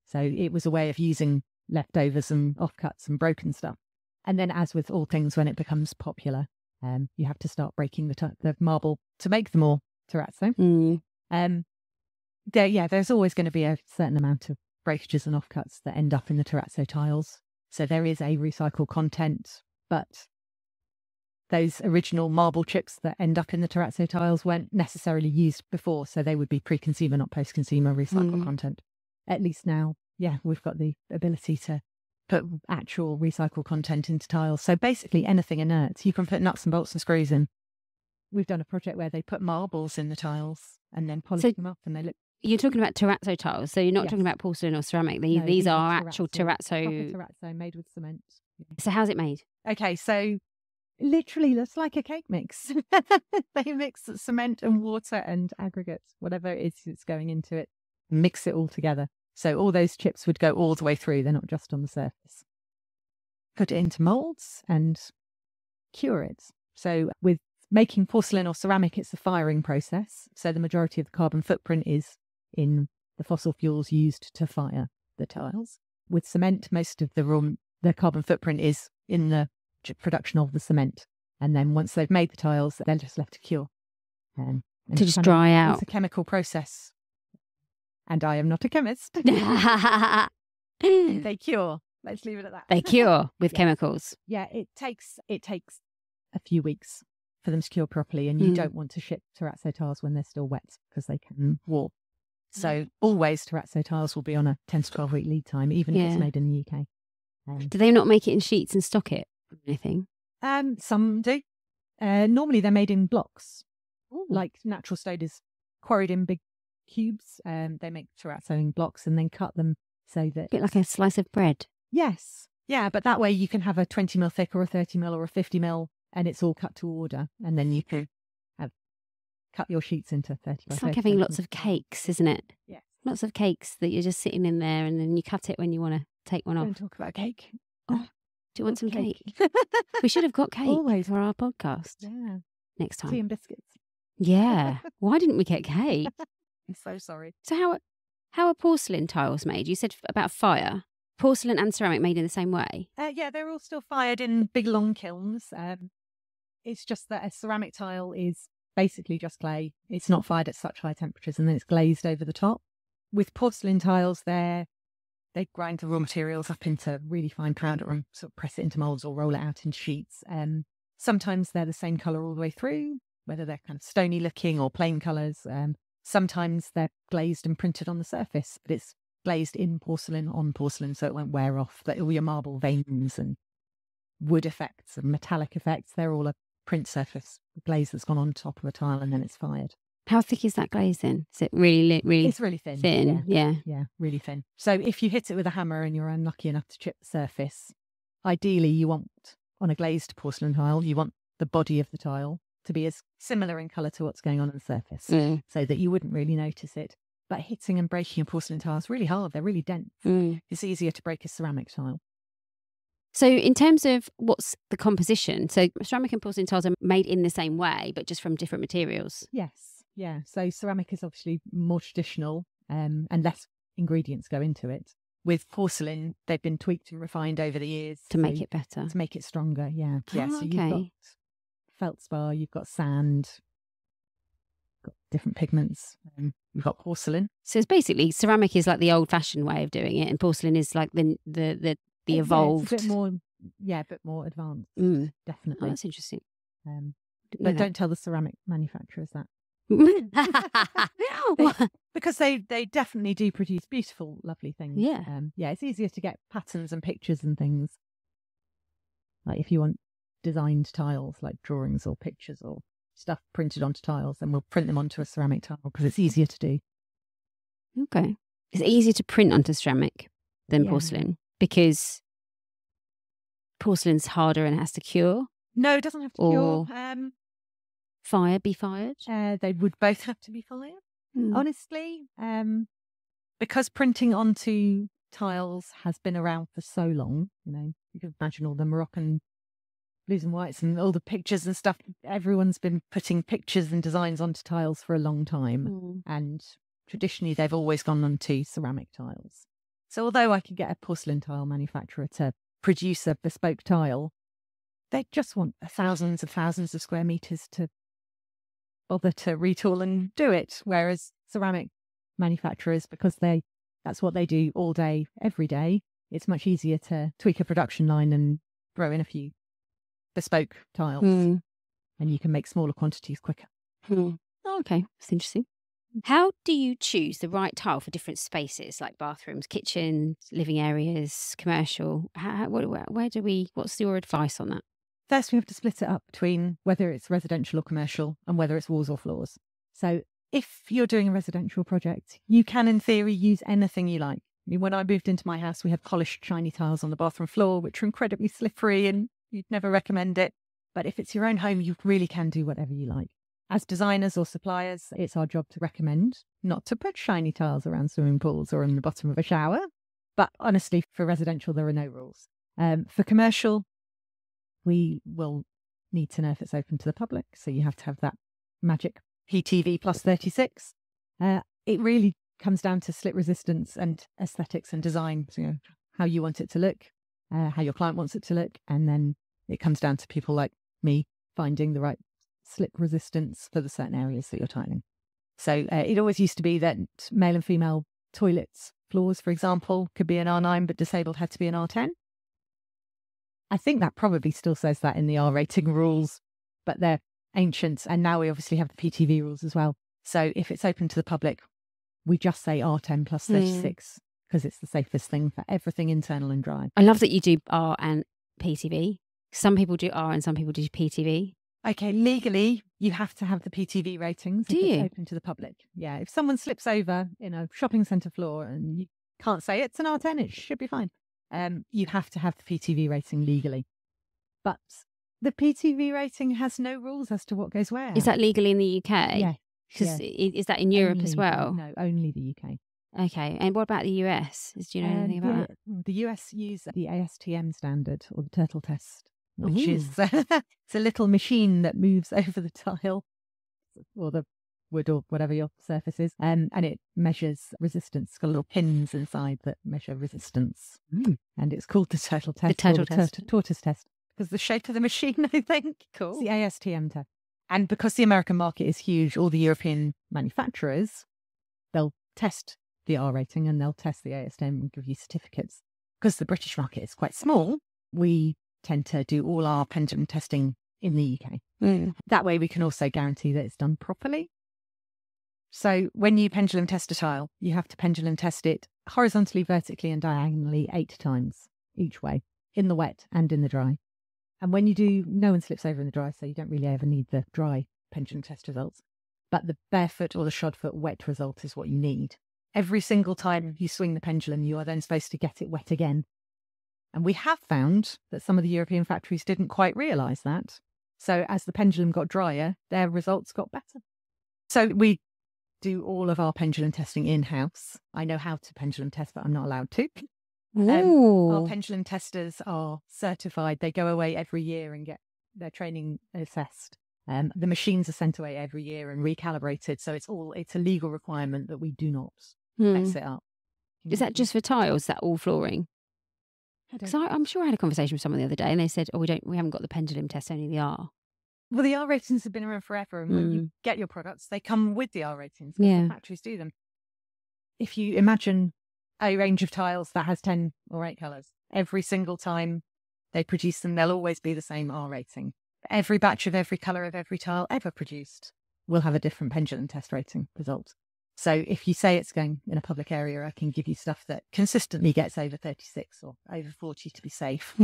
B: So it was a way of using leftovers and offcuts and broken stuff. And then, as with all things, when it becomes popular, you have to start breaking the marble to make the more terrazzo.
A: Mm.
B: There's always going to be a certain amount of breakages and offcuts that end up in the terrazzo tiles. So there is a recycled content, but those original marble chips that end up in the terrazzo tiles weren't necessarily used before, so they would be pre-consumer, not post-consumer recycled content. At least now, we've got the ability to put actual recycled content into tiles. So basically anything inert, you can put nuts and bolts and screws in. We've done a project where they put marbles in the tiles and then polish them up and they look...
A: You're talking about terrazzo tiles, so you're not talking about porcelain or ceramic. These are actual terrazzo.
B: Proper terrazzo made with cement.
A: So how's it made?
B: Okay, so literally that's like a cake mix. They mix cement and water and aggregates, whatever it is that's going into it, mix it all together. So all those chips would go all the way through. They're not just on the surface. Put it into moulds and cure it. So with making porcelain or ceramic, it's the firing process. So the majority of the carbon footprint is in the fossil fuels used to fire the tiles. With cement, most of the carbon footprint is in the production of the cement. And then once they've made the tiles, they're just left to cure. And
A: to just dry out.
B: It's a chemical process. And I am not a chemist. They cure. Let's leave it at that.
A: They cure with chemicals.
B: Yeah, it takes a few weeks for them to cure properly, and you don't want to ship terrazzo tiles when they're still wet because they can warp. So always terrazzo tiles will be on a 10 to 12 week lead time, even if it's made in the UK.
A: Do they not make it in sheets and stock it or anything?
B: Some do. Normally they're made in blocks.
A: Ooh.
B: Like natural stone is quarried in big cubes. They make terrazzo in blocks and then cut them so that...
A: A bit like a slice of bread.
B: Yes. Yeah, but that way you can have a 20 mil thick or a 30 mil or a 50 mil and it's all cut to order. And then you can cut your sheets into 30 by 30.
A: It's like having lots of cakes, isn't it?
B: Yes.
A: Lots of cakes that you're just sitting in there and then you cut it when you want to take one off.
B: Don't talk about cake.
A: Oh, do you want some cake? We should have got cake
B: Always.
A: for our podcast next
B: Tea
A: time.
B: and biscuits.
A: Yeah. Why didn't we get cake?
B: I'm so sorry.
A: So how are porcelain tiles made? You said about fire. Porcelain and ceramic made in the same way?
B: Yeah, they're all still fired in big long kilns. It's just that a ceramic tile is basically just clay. It's not fired at such high temperatures and then it's glazed over the top. With porcelain tiles, they grind the raw materials up into really fine powder and sort of press it into moulds or roll it out in sheets. Sometimes they're the same colour all the way through, whether they're kind of stony looking or plain colours. Sometimes they're glazed and printed on the surface, but it's glazed in porcelain on porcelain, so it won't wear off. But all your marble veins and wood effects and metallic effects, they're all a print surface, a glaze that's gone on top of a tile and then it's fired.
A: How thick is that glaze then? Is it really
B: It's really thin.
A: Thin, yeah.
B: Yeah, really thin. So if you hit it with a hammer and you're unlucky enough to chip the surface, ideally you want, on a glazed porcelain tile, you want the body of the tile to be as similar in colour to what's going on the surface, so that you wouldn't really notice it. But hitting and breaking a porcelain tile is really hard. They're really dense. It's easier to break a ceramic tile.
A: So in terms of what's the composition, so ceramic and porcelain tiles are made in the same way, but just from different materials?
B: Yes, yeah. So ceramic is obviously more traditional and less ingredients go into it. With porcelain, they've been tweaked and refined over the years.
A: To make it better.
B: To make it stronger, yeah. Yeah,
A: so
B: you've got feldspar, you've got sand, got different pigments, you've got porcelain.
A: So it's basically, ceramic is like the old-fashioned way of doing it, and porcelain is like the evolved.
B: Yeah, it's a bit more advanced, definitely.
A: Oh, that's interesting.
B: But don't tell the ceramic manufacturers that. Because they definitely do produce beautiful, lovely things.
A: Yeah.
B: It's easier to get patterns and pictures and things. Like if you want designed tiles, like drawings or pictures or stuff printed onto tiles, then we'll print them onto a ceramic tile because it's easier to do.
A: Okay. It's easier to print onto ceramic than porcelain because porcelain's harder and has to cure.
B: No, it doesn't have to cure.
A: Be fired?
B: They would both have to be fired, honestly. Because printing onto tiles has been around for so long, you can imagine all the Moroccan blues and whites and all the pictures and stuff. Everyone's been putting pictures and designs onto tiles for a long time. And traditionally, they've always gone onto ceramic tiles. So although I could get a porcelain tile manufacturer to produce a bespoke tile, they just want thousands of square meters to bother to retool and do it. Whereas ceramic manufacturers, because that's what they do all day, every day, it's much easier to tweak a production line and throw in a few bespoke tiles and you can make smaller quantities quicker.
A: Okay, that's interesting. How do you choose the right tile for different spaces like bathrooms, kitchens, living areas, commercial? What's your advice on that?
B: First, we have to split it up between whether it's residential or commercial and whether it's walls or floors. So if you're doing a residential project, you can, in theory, use anything you like. I mean, when I moved into my house, we had polished shiny tiles on the bathroom floor, which are incredibly slippery and you'd never recommend it. But if it's your own home, you really can do whatever you like. As designers or suppliers, it's our job to recommend not to put shiny tiles around swimming pools or in the bottom of a shower. But honestly, for residential, there are no rules. For commercial, we will need to know if it's open to the public. So you have to have that magic PTV plus 36. It really comes down to slip resistance and aesthetics and design. So, how you want it to look, how your client wants it to look. And then it comes down to people like me finding the right slip resistance for the certain areas that you're tiling. So it always used to be that male and female toilets, floors, for example, could be an R9, but disabled had to be an R10. I think that probably still says that in the R rating rules, but they're ancient. And now we obviously have the PTV rules as well. So if it's open to the public, we just say R10 plus 36 because it's the safest thing for everything internal and dry.
A: I love that you do R and PTV. Some people do R and some people do PTV.
B: Okay, legally, you have to have the PTV ratings if it's open to the public. Yeah, if someone slips over in a shopping centre floor and you can't say it's an R10, it should be fine. You have to have the PTV rating legally. But the PTV rating has no rules as to what goes where.
A: Is that legally in the UK?
B: Yeah.
A: Is that in Europe as well?
B: No, only the UK.
A: Okay, and what about the US? Do you know anything about that?
B: The US use the ASTM standard or the turtle test, which is it's a little machine that moves over the tile or the wood or whatever your surface is, and it measures resistance. It's got little pins inside that measure resistance, and it's called the turtle test. The tortoise test, because the shape of the machine, I think.
A: Cool.
B: It's the ASTM test. And because the American market is huge, all the European manufacturers, they'll test the R rating and they'll test the ASTM and give you certificates. Because the British market is quite small, we tend to do all our pendulum testing in the UK. That way we can also guarantee that it's done properly. So when you pendulum test a tile, you have to pendulum test it horizontally, vertically and diagonally 8 times each way, in the wet and in the dry. And when you do, no one slips over in the dry, so you don't really ever need the dry pendulum test results. But the barefoot or the shod-foot wet result is what you need. Every single time you swing the pendulum, you are then supposed to get it wet again. And we have found that some of the European factories didn't quite realise that. So as the pendulum got drier, their results got better. So we do all of our pendulum testing in-house. I know how to pendulum test, but I'm not allowed to. Our pendulum testers are certified. They go away every year and get their training assessed. The machines are sent away every year and recalibrated. So it's a legal requirement that we do not mess it up.
A: Is that just for tiles? Is that all flooring? Because I'm sure I had a conversation with someone the other day and they said, we haven't got the pendulum test, only the R.
B: Well, the R ratings have been around forever. And when you get your products, they come with the R ratings because the factories do them. If you imagine a range of tiles that has 10 or 8 colours, every single time they produce them, they'll always be the same R rating. Every batch of every colour of every tile ever produced will have a different pendulum test rating result. So if you say it's going in a public area, I can give you stuff that consistently gets over 36 or over 40 to be safe.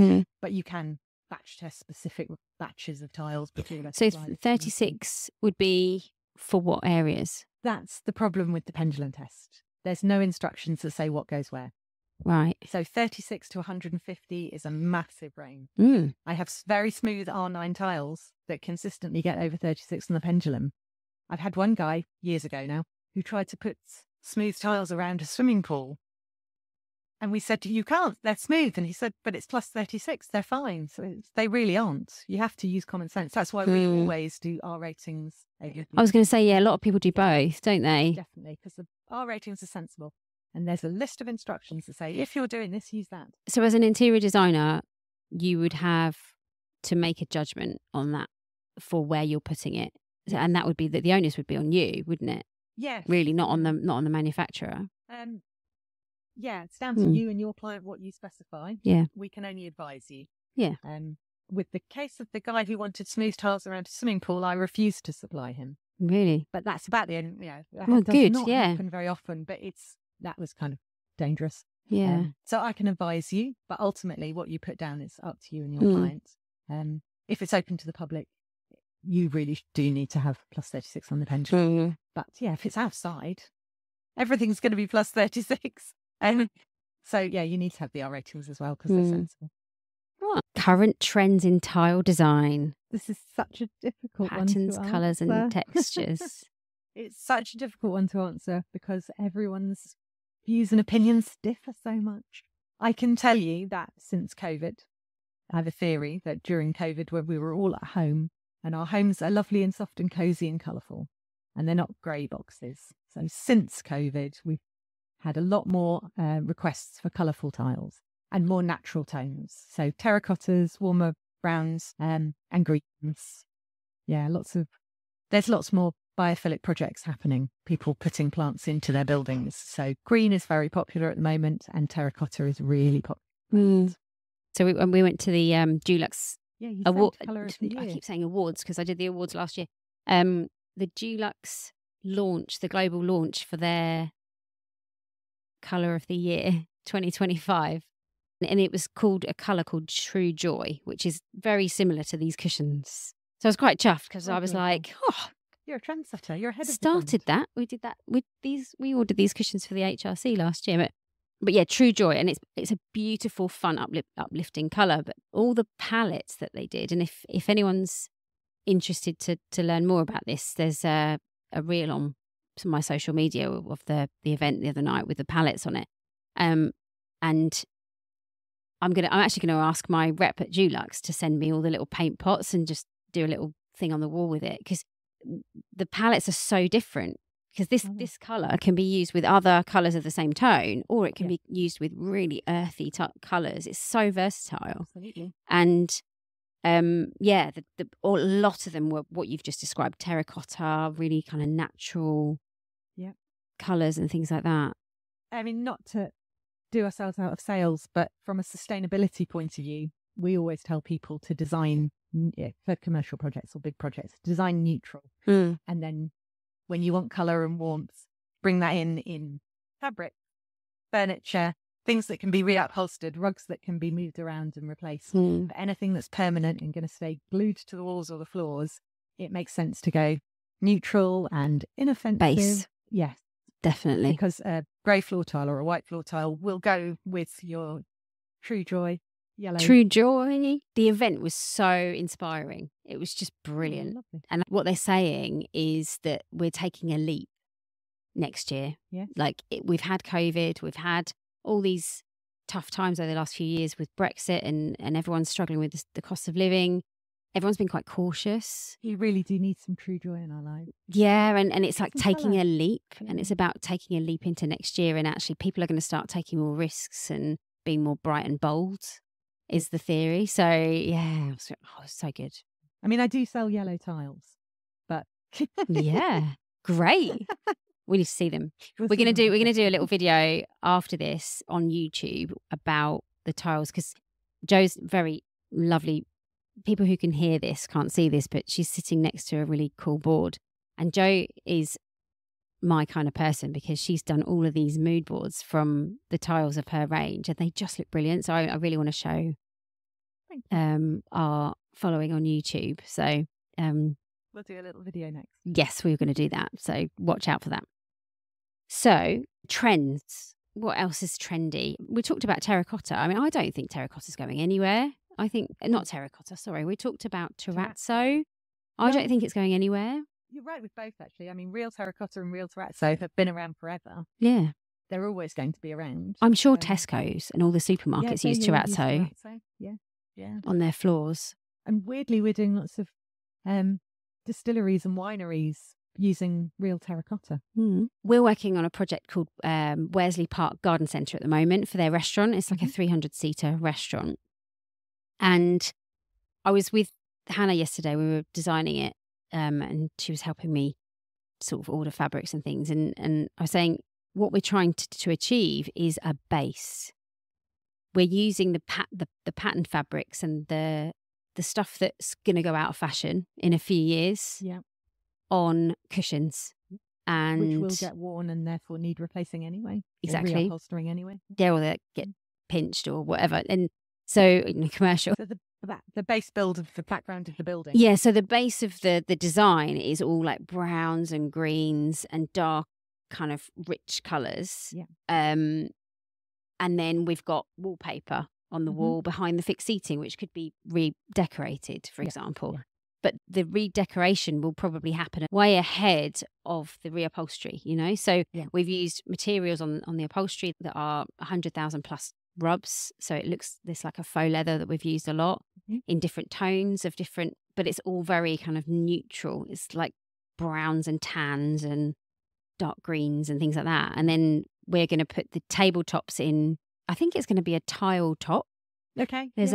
B: But you can batch test specific batches of tiles.
A: So 36 would be for what areas?
B: That's the problem with the pendulum test. There's no instructions that say what goes where.
A: Right.
B: So 36 to 150 is a massive range. I have very smooth R9 tiles that consistently get over 36 on the pendulum. I've had one guy years ago now who tried to put smooth tiles around a swimming pool. And we said, you can't, they're smooth. And he said, but it's plus 36, they're fine. So they really aren't. You have to use common sense. That's why we always do R ratings.
A: I was going to say, a lot of people do both, don't they?
B: Definitely, because the R ratings are sensible. And there's a list of instructions that say, if you're doing this, use that.
A: So as an interior designer, you would have to make a judgment on that for where you're putting it. And that would be that the onus would be on you, wouldn't it?
B: Yes.
A: Really, not on the manufacturer.
B: Yeah, it's down to you and your client what you specify.
A: Yeah.
B: We can only advise you.
A: Yeah.
B: With the case of the guy who wanted smooth tiles around a swimming pool, I refused to supply him.
A: Really?
B: But that's about the end. Yeah.
A: Well, good.
B: Does not happen very often, but that was kind of dangerous.
A: Yeah.
B: So I can advise you, but ultimately what you put down is up to you and your client. If it's open to the public, you really do need to have plus 36 on the pendulum. But yeah, if it's outside, everything's going to be plus 36. So yeah, you need to have the R ratings as well because they're sensible.
A: What? Current trends in tile design.
B: This is such a difficult
A: Patterns,
B: one to
A: colours
B: answer.
A: and textures.
B: It's such a difficult one to answer because everyone's views and opinions differ so much. I can tell you that since COVID, I have a theory that during COVID, when we were all at home and our homes are lovely and soft and cosy and colourful, and they're not grey boxes. So since COVID, we've had a lot more requests for colourful tiles and more natural tones. So terracottas, warmer browns, and greens. Yeah, there's lots more biophilic projects happening, people putting plants into their buildings. So green is very popular at the moment and terracotta is really popular.
A: So we went to the Dulux award.
B: Colour of the year.
A: I keep saying awards because I did the awards last year. The Dulux launch, the global launch for their Colour of the Year 2025. And it was called a colour called True Joy, which is very similar to these cushions. So I was quite chuffed because I was like,
B: you're a trendsetter. You're ahead of the
A: started
B: trend.
A: that. We did that with these. We ordered these cushions for the HRC last year. But yeah, True Joy. And it's a beautiful, fun, uplifting colour. But all the palettes that they did. And if anyone's interested to learn more about this, there's a reel on my social media of the event the other night with the palettes on it. And I'm actually going to ask my rep at Dulux to send me all the little paint pots and just do a little thing on the wall with it because the palettes are so different. Because this colour can be used with other colours of the same tone, or it can be used with really earthy colours. It's so versatile.
B: Absolutely.
A: And a lot of them were what you've just described: terracotta, really kind of natural colours and things like that.
B: I mean, not to do ourselves out of sales, but from a sustainability point of view, we always tell people to design for commercial projects or big projects, design neutral, and then when you want colour and warmth, bring that in fabric, furniture, things that can be reupholstered, rugs that can be moved around and replaced. But anything that's permanent and going to stay glued to the walls or the floors, it makes sense to go neutral and inoffensive.
A: Base.
B: Yes.
A: Definitely.
B: Because a grey floor tile or a white floor tile will go with your True Joy yellow.
A: True Joy. The event was so inspiring. It was just brilliant.
B: Lovely.
A: And what they're saying is that we're taking a leap next year.
B: Yeah.
A: Like we've had COVID, we've had all these tough times over the last few years with Brexit and everyone's struggling with the cost of living. Everyone's been quite cautious.
B: You really do need some True Joy in our lives.
A: Yeah, and it's like taking
B: colour.
A: a leap, and it's about taking a leap into next year, and actually people are going to start taking more risks and being more bright and bold is the theory. So yeah, it was so good.
B: I mean, I do sell yellow tiles, but
A: yeah, great. We need to see them. We're gonna do a little video after this on YouTube about the tiles, because Jo's very lovely. People who can hear this can't see this, but she's sitting next to a really cool board. And Jo is my kind of person because she's done all of these mood boards from the tiles of her range, and they just look brilliant. So I really want to show our following on YouTube. So
B: we'll do a little video next.
A: Yes, we were going to do that. So watch out for that. So trends. What else is trendy? We talked about terracotta. I mean, I don't think terracotta's going anywhere. I think, not terracotta, sorry. We talked about terrazzo. I don't think it's going anywhere.
B: You're right with both, actually. I mean, real terracotta and real terrazzo have been around forever.
A: Yeah.
B: They're always going to be around.
A: I'm sure Tesco's and all the supermarkets use terrazzo
B: Yeah.
A: on their floors.
B: And weirdly, we're doing lots of distilleries and wineries using real terracotta.
A: We're working on a project called Wearsley Park Garden Centre at the moment for their restaurant. It's like a 300-seater restaurant. And I was with Hannah yesterday. We were designing it, and she was helping me sort of order fabrics and things. And I was saying what we're trying to achieve is a base. We're using the patterned fabrics and the stuff that's going to go out of fashion in a few years on cushions. And
B: which will get worn and therefore need replacing anyway.
A: Exactly.
B: Or reupholstering anyway.
A: Yeah, or they get pinched or whatever. And so in commercial.
B: So the base build of the background of the building.
A: Yeah, so the base of the design is all like browns and greens and dark kind of rich colours.
B: Yeah.
A: And then we've got wallpaper on the wall behind the fixed seating, which could be redecorated, for example. Yeah. But the redecoration will probably happen way ahead of the reupholstery, you know? So we've used materials on the upholstery that are 100,000 plus rubs. So it looks this like a faux leather that we've used a lot in different tones of different, but it's all very kind of neutral. It's like browns and tans and dark greens and things like that. And then we're going to put the tabletops in, I think it's going to be a tile top.
B: Okay.
A: There's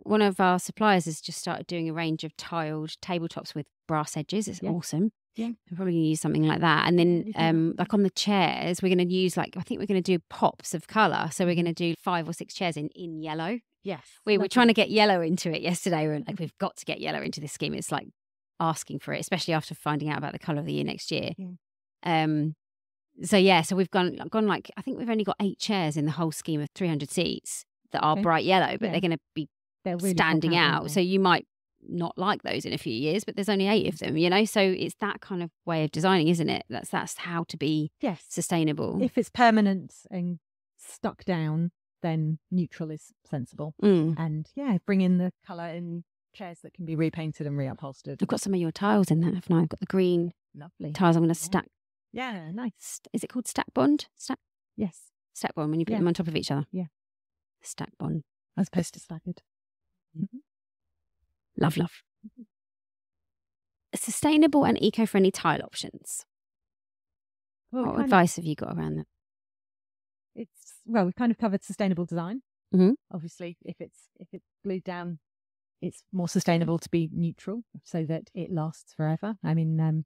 A: one of our suppliers has just started doing a range of tiled tabletops with brass edges. It's awesome. Yeah. We're probably going to use something like that. And then like on the chairs, we're going to use I think we're going to do pops of colour. So we're going to do 5 or 6 chairs in yellow.
B: Yes.
A: We were trying to get yellow into it yesterday. We were like, we've got to get yellow into this scheme. It's like asking for it, especially after finding out about the colour of the year next year. Yeah. So we've gone like, I think we've only got 8 chairs in the whole scheme of 300 seats that are bright yellow, but they're going to be really standing out. So you might not like those in a few years, but there's only 8 of them, you know? So it's that kind of way of designing, isn't it? That's how to be sustainable.
B: If it's permanent and stuck down, then neutral is sensible. And bring in the colour in chairs that can be repainted and reupholstered.
A: I've got some of your tiles in there, haven't I? I've got the green tiles I'm going to stack.
B: Yeah, nice.
A: Is it called stack bond?
B: Yes.
A: Stack bond when you put them on top of each other.
B: Yeah.
A: Stack bond.
B: As opposed to staggered.
A: Love. Sustainable and eco-friendly tile options. What advice have you got around that?
B: We've kind of covered sustainable design. Obviously, if it's glued down, it's more sustainable to be neutral so that it lasts forever. I mean,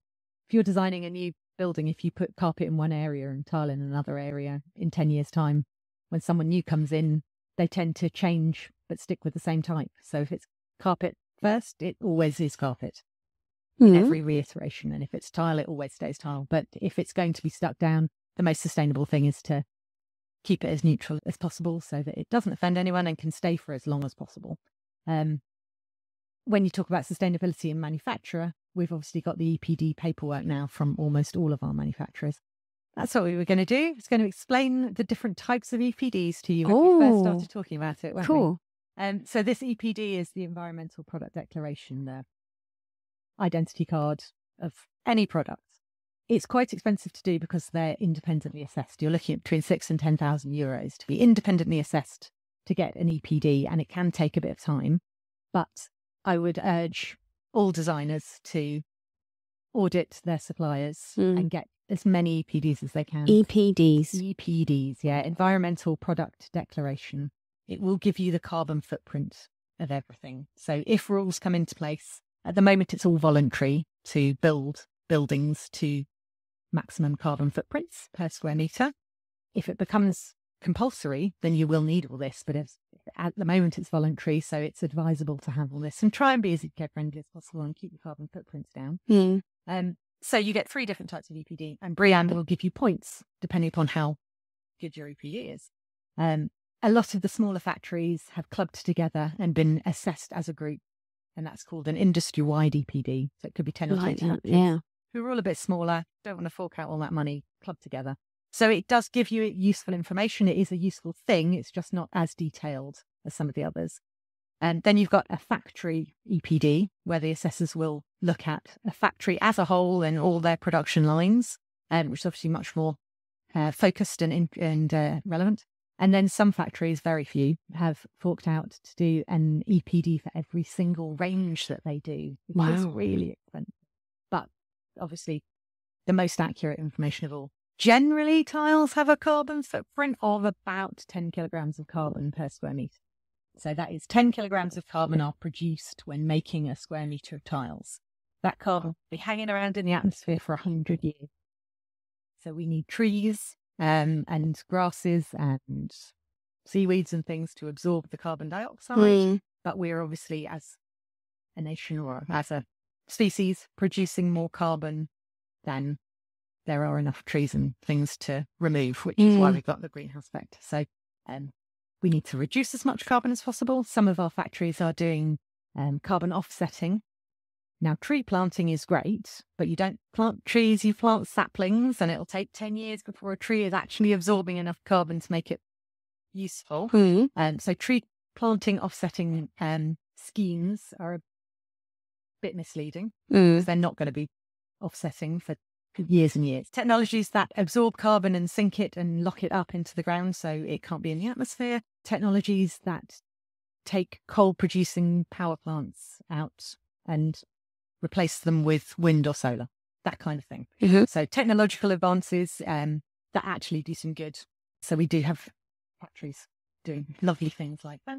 B: if you're designing a new building, if you put carpet in one area and tile in another area in 10 years' time, when someone new comes in, they tend to change but stick with the same type. So if it's carpet first, it always is carpet. in every reiteration. And if it's tile, it always stays tile. But if it's going to be stuck down, the most sustainable thing is to keep it as neutral as possible so that it doesn't offend anyone and can stay for as long as possible. When you talk about sustainability in manufacturer, we've obviously got the EPD paperwork now from almost all of our manufacturers. That's what we were going to do. It's going to explain the different types of EPDs to you when we first started talking about it, weren't we? So this EPD is the Environmental Product Declaration, the identity card of any product. It's quite expensive to do because they're independently assessed. You're looking at between €6,000 and €10,000 to be independently assessed to get an EPD, and it can take a bit of time. But I would urge all designers to audit their suppliers and get as many EPDs as they can. EPDs, yeah. Environmental Product Declaration. It will give you the carbon footprint of everything. So if rules come into place, at the moment it's all voluntary to build buildings to maximum carbon footprints per square metre. If it becomes compulsory, then you will need all this. But at the moment it's voluntary, so it's advisable to have all this and try and be as eco-friendly as possible and keep your carbon footprints down. So you get 3 different types of EPD, and BREEAM will give you points depending upon how good your EPD is. A lot of the smaller factories have clubbed together and been assessed as a group, and that's called an industry-wide EPD. So it could be 10 or 20 factories who are all a bit smaller, don't want to fork out all that money, club together. So it does give you useful information. It is a useful thing. It's just not as detailed as some of the others. And then you've got a factory EPD, where the assessors will look at a factory as a whole and all their production lines, which is obviously much more focused and relevant. And then some factories, very few, have forked out to do an EPD for every single range that they do, which is really expensive. But obviously, the most accurate information of all. Generally, tiles have a carbon footprint of about 10 kilograms of carbon per square metre. So that is 10 kilograms of carbon are produced when making a square metre of tiles. That carbon will be hanging around in the atmosphere for 100 years. So we need trees and grasses and seaweeds and things to absorb the carbon dioxide. But we're obviously, as a nation or as a species, producing more carbon than there are enough trees and things to remove, which is why we've got the greenhouse effect. So we need to reduce as much carbon as possible. Some of our factories are doing carbon offsetting. Now, tree planting is great, but you don't plant trees, you plant saplings, and it'll take 10 years before a tree is actually absorbing enough carbon to make it useful. So tree planting offsetting schemes are a bit misleading because they're not going to be offsetting for years and years. Technologies that absorb carbon and sink it and lock it up into the ground so it can't be in the atmosphere. Technologies that take coal-producing power plants out and replace them with wind or solar, that kind of thing. So technological advances that actually do some good. So we do have factories doing lovely things like that.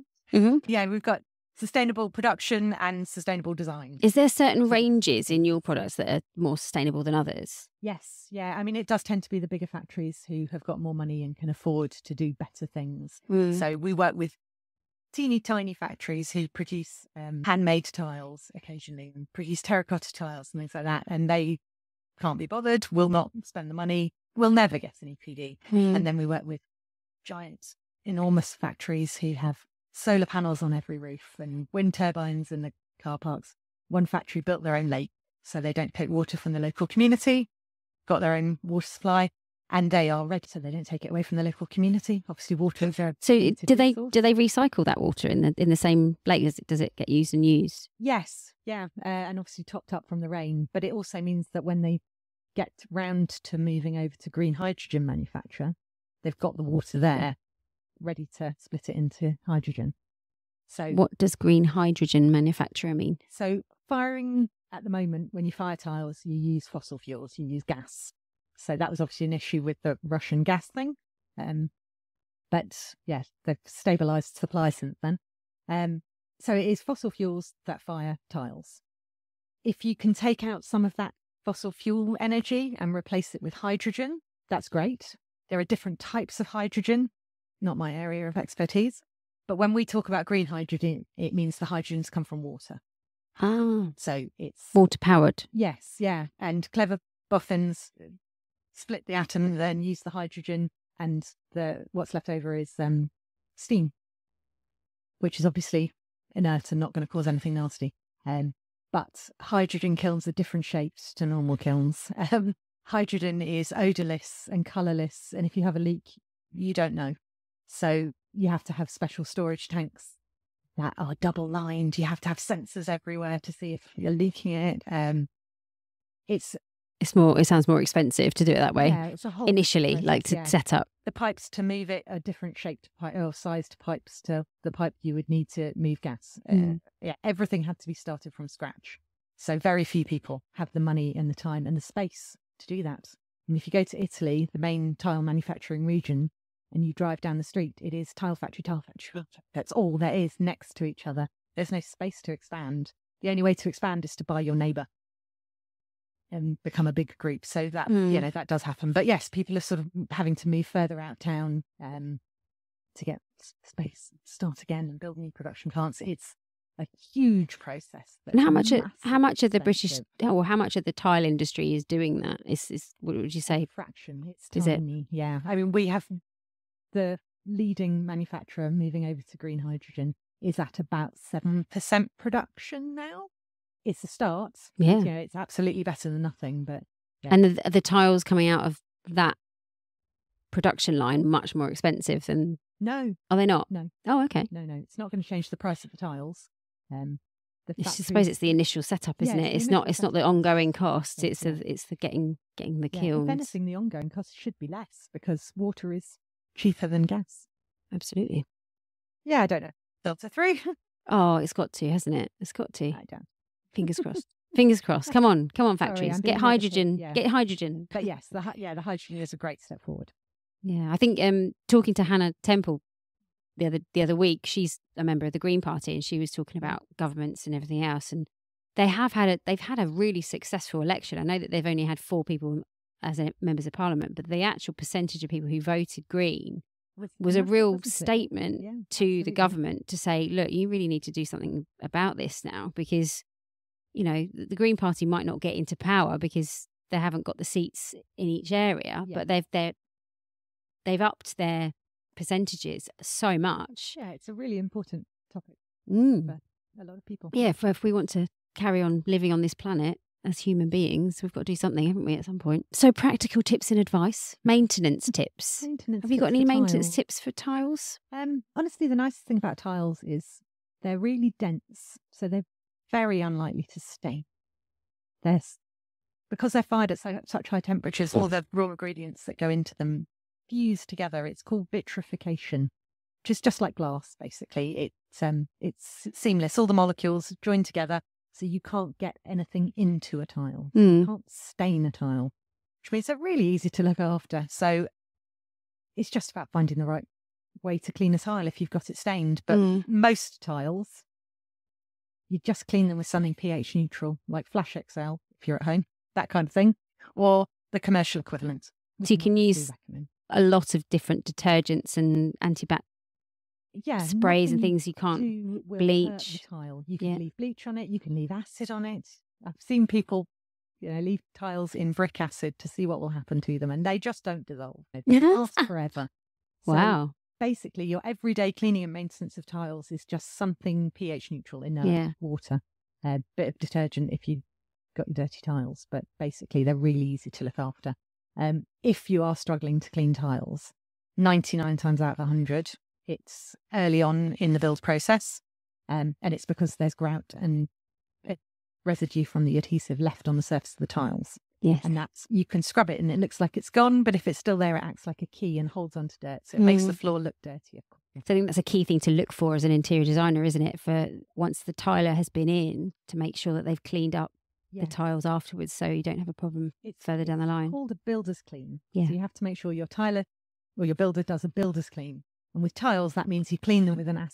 B: Yeah, we've got sustainable production and sustainable design.
A: Is there certain ranges in your products that are more sustainable than others?
B: Yes, yeah. I mean, it does tend to be the bigger factories who have got more money and can afford to do better things. So we work with teeny tiny factories who produce handmade tiles occasionally and produce terracotta tiles and things like that. And they can't be bothered, will not spend the money, will never get an EPD. And then we work with giant, enormous factories who have solar panels on every roof and wind turbines in the car parks. One factory built their own lake, so they don't take water from the local community, got their own water supply, and they are ready, so they don't take it away from the local community. Obviously, water is very.
A: So, do they recycle that water in the same lake? Does it get used and used?
B: Yes, yeah, and obviously topped up from the rain. But it also means that when they get round to moving over to green hydrogen manufacture, they've got the water there, ready to split it into hydrogen. So,
A: what does green hydrogen manufacturer mean?
B: So, firing at the moment, when you fire tiles, you use fossil fuels, you use gas. So that was obviously an issue with the Russian gas thing. But yeah, they've stabilised supply since then. So it is fossil fuels that fire tiles. If you can take out some of that fossil fuel energy and replace it with hydrogen, that's great. There are different types of hydrogen, not my area of expertise. But when we talk about green hydrogen, it means the hydrogens come from water.
A: Ah,
B: So it's
A: water powered.
B: yes, yeah, and clever boffins split the atom, then use the hydrogen, and what's left over is steam, which is obviously inert and not going to cause anything nasty. But hydrogen kilns are different shapes to normal kilns. Hydrogen is odorless and colourless, and if you have a leak, you don't know. So you have to have special storage tanks that are double lined. You have to have sensors everywhere to see if you're leaking it. It
A: sounds more expensive to do it that way.
B: Yeah, it's a whole
A: initially,
B: process,
A: like to set up.
B: The pipes to move it are different shaped or sized pipes to the pipe you would need to move gas. Yeah, everything had to be started from scratch. So very few people have the money and the time and the space to do that. And if you go to Italy, the main tile manufacturing region, and you drive down the street, it is tile factory, tile factory. That's all there is next to each other. There's no space to expand. The only way to expand is to buy your neighbour and become a big group. So that, that does happen. But yes, people are sort of having to move further out town to get space, start again and build new production plants. It's a huge process.
A: And how much of the British, or how much of the tile industry is doing that? Is what would you say?
B: A fraction. It's tiny. Yeah. I mean, we have the leading manufacturer moving over to green hydrogen is at about 7% production now. It's a start.
A: Yeah.
B: It's absolutely better than nothing. But yeah.
A: And the tiles coming out of that production line much more expensive than?
B: No.
A: Are they not?
B: No.
A: Oh, okay.
B: No. It's not going to change the price of the tiles.
A: I suppose it's the initial setup, isn't it? It's not the ongoing costs. It's the getting the kilns.
B: If anything, the ongoing costs should be less because water is cheaper than gas.
A: Absolutely.
B: Yeah, I don't know. Filter through.
A: Oh, it's got to, hasn't it? It's got to.
B: I don't.
A: Fingers crossed. Fingers crossed. Come on, factories.
B: Sorry,
A: get hydrogen.
B: Yeah.
A: Get hydrogen.
B: But yes, the hydrogen is a great step forward.
A: Yeah, I think talking to Hannah Temple the other week, she's a member of the Green Party, and she was talking about governments and everything else, and they've had a really successful election. I know that they've only had 4 people as members of Parliament, but the actual percentage of people who voted Green was a real statement to the government to say, look, you really need to do something about this now, because the Green Party might not get into power because they haven't got the seats in each area, but they've upped their percentages so much.
B: Yeah, it's a really important topic for a lot of people.
A: Yeah, if we want to carry on living on this planet as human beings, we've got to do something, haven't we, at some point? So practical tips and advice, maintenance tips. Have you got any maintenance tips for tiles?
B: Honestly, the nicest thing about tiles is they're really dense, so they're very unlikely to stain. Because they're fired at such high temperatures, all the raw ingredients that go into them fuse together. It's called vitrification, which is just like glass, basically. It's seamless. All the molecules join together, so you can't get anything into a tile. You can't stain a tile, which means they're really easy to look after. So it's just about finding the right way to clean a tile if you've got it stained. But most tiles, you just clean them with something pH neutral, like Flash XL if you're at home, that kind of thing, or the commercial equivalent.
A: So you can use a lot of different detergents and antibac sprays and things. You can't bleach
B: the tile. You can leave bleach on it. You can leave acid on it. I've seen people, leave tiles in brick acid to see what will happen to them, and they just don't dissolve. They last forever.
A: Wow.
B: So basically, your everyday cleaning and maintenance of tiles is just something pH neutral in water, a bit of detergent if you've got your dirty tiles, but basically they're really easy to look after. If you are struggling to clean tiles, 99 times out of 100, it's early on in the build process, and it's because there's grout and residue from the adhesive left on the surface of the tiles.
A: Yes.
B: And you can scrub it and it looks like it's gone, but if it's still there, it acts like a key and holds onto dirt. So it makes the floor look dirty, of course.
A: So I think that's a key thing to look for as an interior designer, isn't it? For once the tiler has been in, to make sure that they've cleaned up the tiles afterwards, so you don't have a problem further down the line.
B: It's called a builder's clean.
A: Yeah.
B: So you have to make sure your tiler or your builder does a builder's clean. And with tiles, that means you clean them with an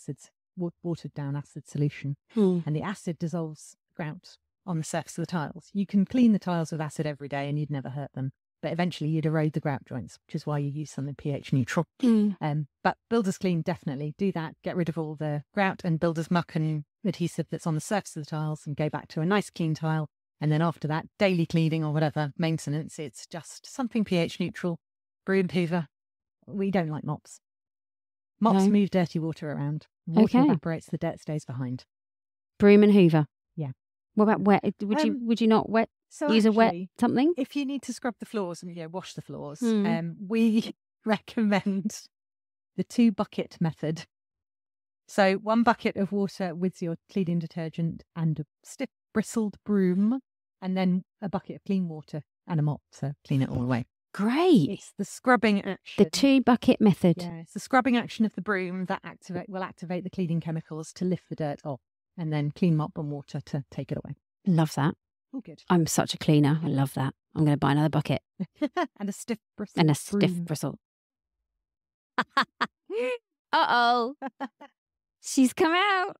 B: watered down acid solution. And the acid dissolves grout on the surface of the tiles. You can clean the tiles with acid every day and you'd never hurt them. but eventually you'd erode the grout joints, which is why you use something pH neutral.
A: Mm.
B: But Builder's Clean, definitely do that. Get rid of all the grout and Builder's Muck and adhesive that's on the surface of the tiles and go back to a nice clean tile. And then after that, daily cleaning or whatever, maintenance, it's just something pH neutral. Broom, hoover. We don't like mops. Mops move dirty water around. Water evaporates, the dirt stays behind.
A: Broom and hoover.
B: Yeah.
A: What about wet? Would you not wet? Use a wet something?
B: If you need to scrub the floors and wash the floors, we recommend the 2-bucket method. So 1 bucket of water with your cleaning detergent and a stiff bristled broom, and then a bucket of clean water and a mop to clean it all away.
A: Great.
B: It's the scrubbing action.
A: The 2-bucket method.
B: Yeah, it's the scrubbing action of the broom that will activate the cleaning chemicals to lift the dirt off, and then clean mop and water to take it away.
A: Love that.
B: All good.
A: I'm such a cleaner. I love that. I'm going to buy another bucket.
B: And a stiff bristle.
A: And a stiff bristle. Uh-oh. She's come out.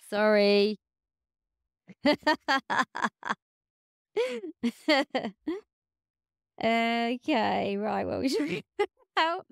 A: Sorry. Okay, right. What we should about?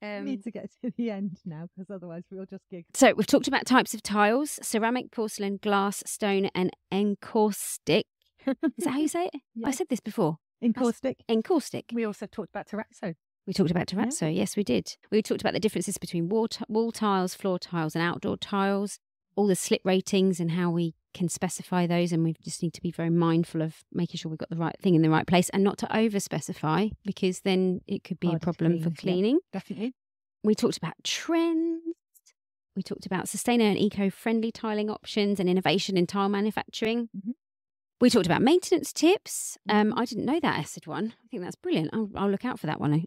B: We need to get to the end now, because otherwise we'll just giggle.
A: So we've talked about types of tiles: ceramic, porcelain, glass, stone, and encaustic. Is that how you say it?
B: Yeah.
A: I said this before.
B: Encaustic.
A: Encaustic.
B: We also talked about terrazzo.
A: We talked about terrazzo. Yes, we did. We talked about the differences between wall tiles, floor tiles, and outdoor tiles. All the slip ratings and how we can specify those, and we just need to be very mindful of making sure we've got the right thing in the right place and not to over specify, because then it could be a problem for cleaning.
B: Yeah, definitely.
A: We talked about trends. We talked about sustainable and eco-friendly tiling options and innovation in tile manufacturing.
B: Mm-hmm.
A: We talked about maintenance tips. I didn't know that acid one. I think that's brilliant. I'll look out for that one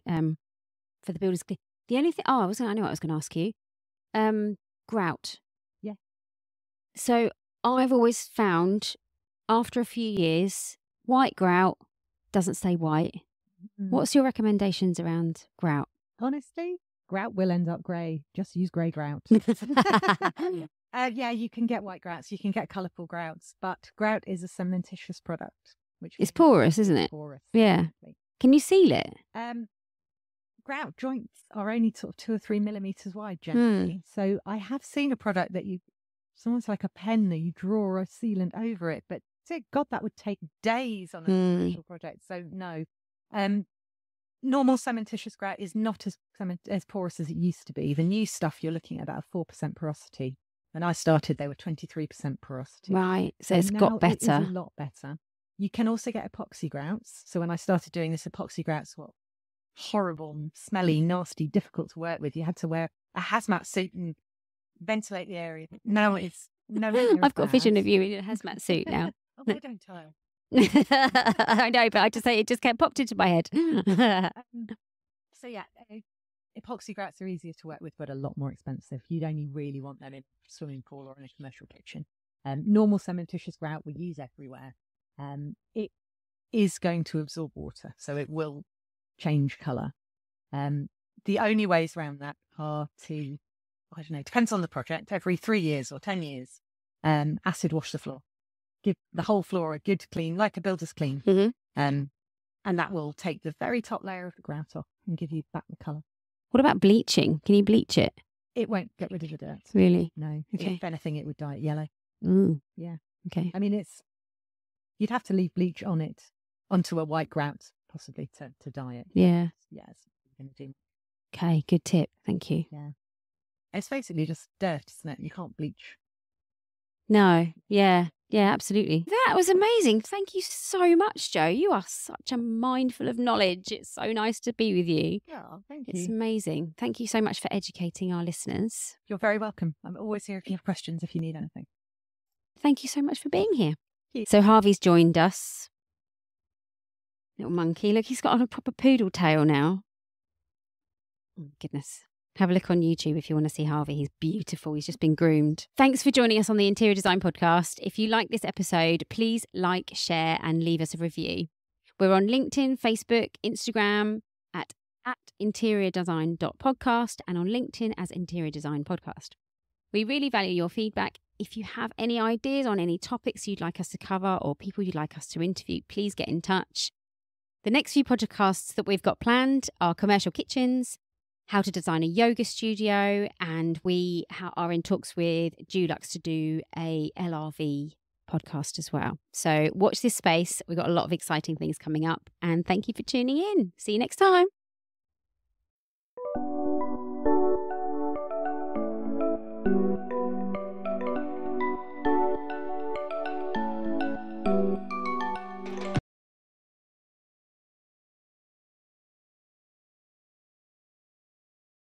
A: for the builders. The only thing, I know what I was going to ask you. Grout.
B: Yeah.
A: So I've always found, after a few years, white grout doesn't stay white. What's your recommendations around grout?
B: Honestly, grout will end up grey. Just use grey grout. Yeah, you can get white grouts, you can get colourful grouts, but grout is a cementitious product.
A: It's porous, isn't it?
B: Porous.
A: Yeah. Can you seal it?
B: Grout joints are only sort of 2 or 3 millimetres wide generally. So I have seen a product that it's almost like a pen that you draw a sealant over it, but dear God, that would take days on a commercial project. So no. Normal cementitious grout is not as porous as it used to be. The new stuff, you're looking at about a 4% porosity. When I started, they were 23% porosity.
A: Right, so it's got better.
B: It is a lot better. You can also get epoxy grouts. So when I started doing this, epoxy grouts were horrible, smelly, nasty, difficult to work with. You had to wear a hazmat suit and ventilate the area. Now it's
A: I've got a vision of you in a hazmat suit now.
B: Oh, I don't tile.
A: I know, but I just say it just popped into my head.
B: So yeah, epoxy grouts are easier to work with, but a lot more expensive. You'd only really want them in a swimming pool or in a commercial kitchen. Normal cementitious grout we use everywhere. It is going to absorb water, so it will change colour. The only ways around that are to, I don't know, depends on the project, every 3 years or 10 years, acid wash the floor. Give the whole floor a good clean, like a builder's clean. And that will take the very top layer of the grout off and give you back the colour.
A: What about bleaching? Can you bleach it?
B: It won't get rid of the dirt.
A: Really?
B: No.
A: Okay.
B: If anything, it would dye it yellow. Yeah.
A: Okay.
B: I mean, you'd have to leave bleach on it, onto a white grout, possibly, to dye it.
A: Yeah.
B: Yeah, that's what we're going to do.
A: Okay, good tip. Thank you.
B: Yeah. It's basically just dirt, isn't it? You can't bleach.
A: No. Yeah. Yeah, absolutely. That was amazing. Thank you so much, Jo. You are such a mindful of knowledge. It's so nice to be with you.
B: Yeah, thank you.
A: It's amazing. Thank you so much for educating our listeners.
B: You're very welcome. I'm always here if you have questions, if you need anything.
A: Thank you so much for being here.
B: Thank you.
A: So Harvey's joined us. Little monkey. Look, he's got on a proper poodle tail now. Oh, goodness. Have a look on YouTube if you want to see Harvey. He's beautiful. He's just been groomed. Thanks for joining us on the Interior Design Podcast. If you like this episode, please like, share, and leave us a review. We're on LinkedIn, Facebook, Instagram at interiordesign.podcast and on LinkedIn as Interior Design Podcast. We really value your feedback. If you have any ideas on any topics you'd like us to cover or people you'd like us to interview, please get in touch. The next few podcasts that we've got planned are commercial kitchens, how to design a yoga studio, and we are in talks with Dulux to do a LRV podcast as well. So watch this space. We've got a lot of exciting things coming up, and thank you for tuning in. See you next time.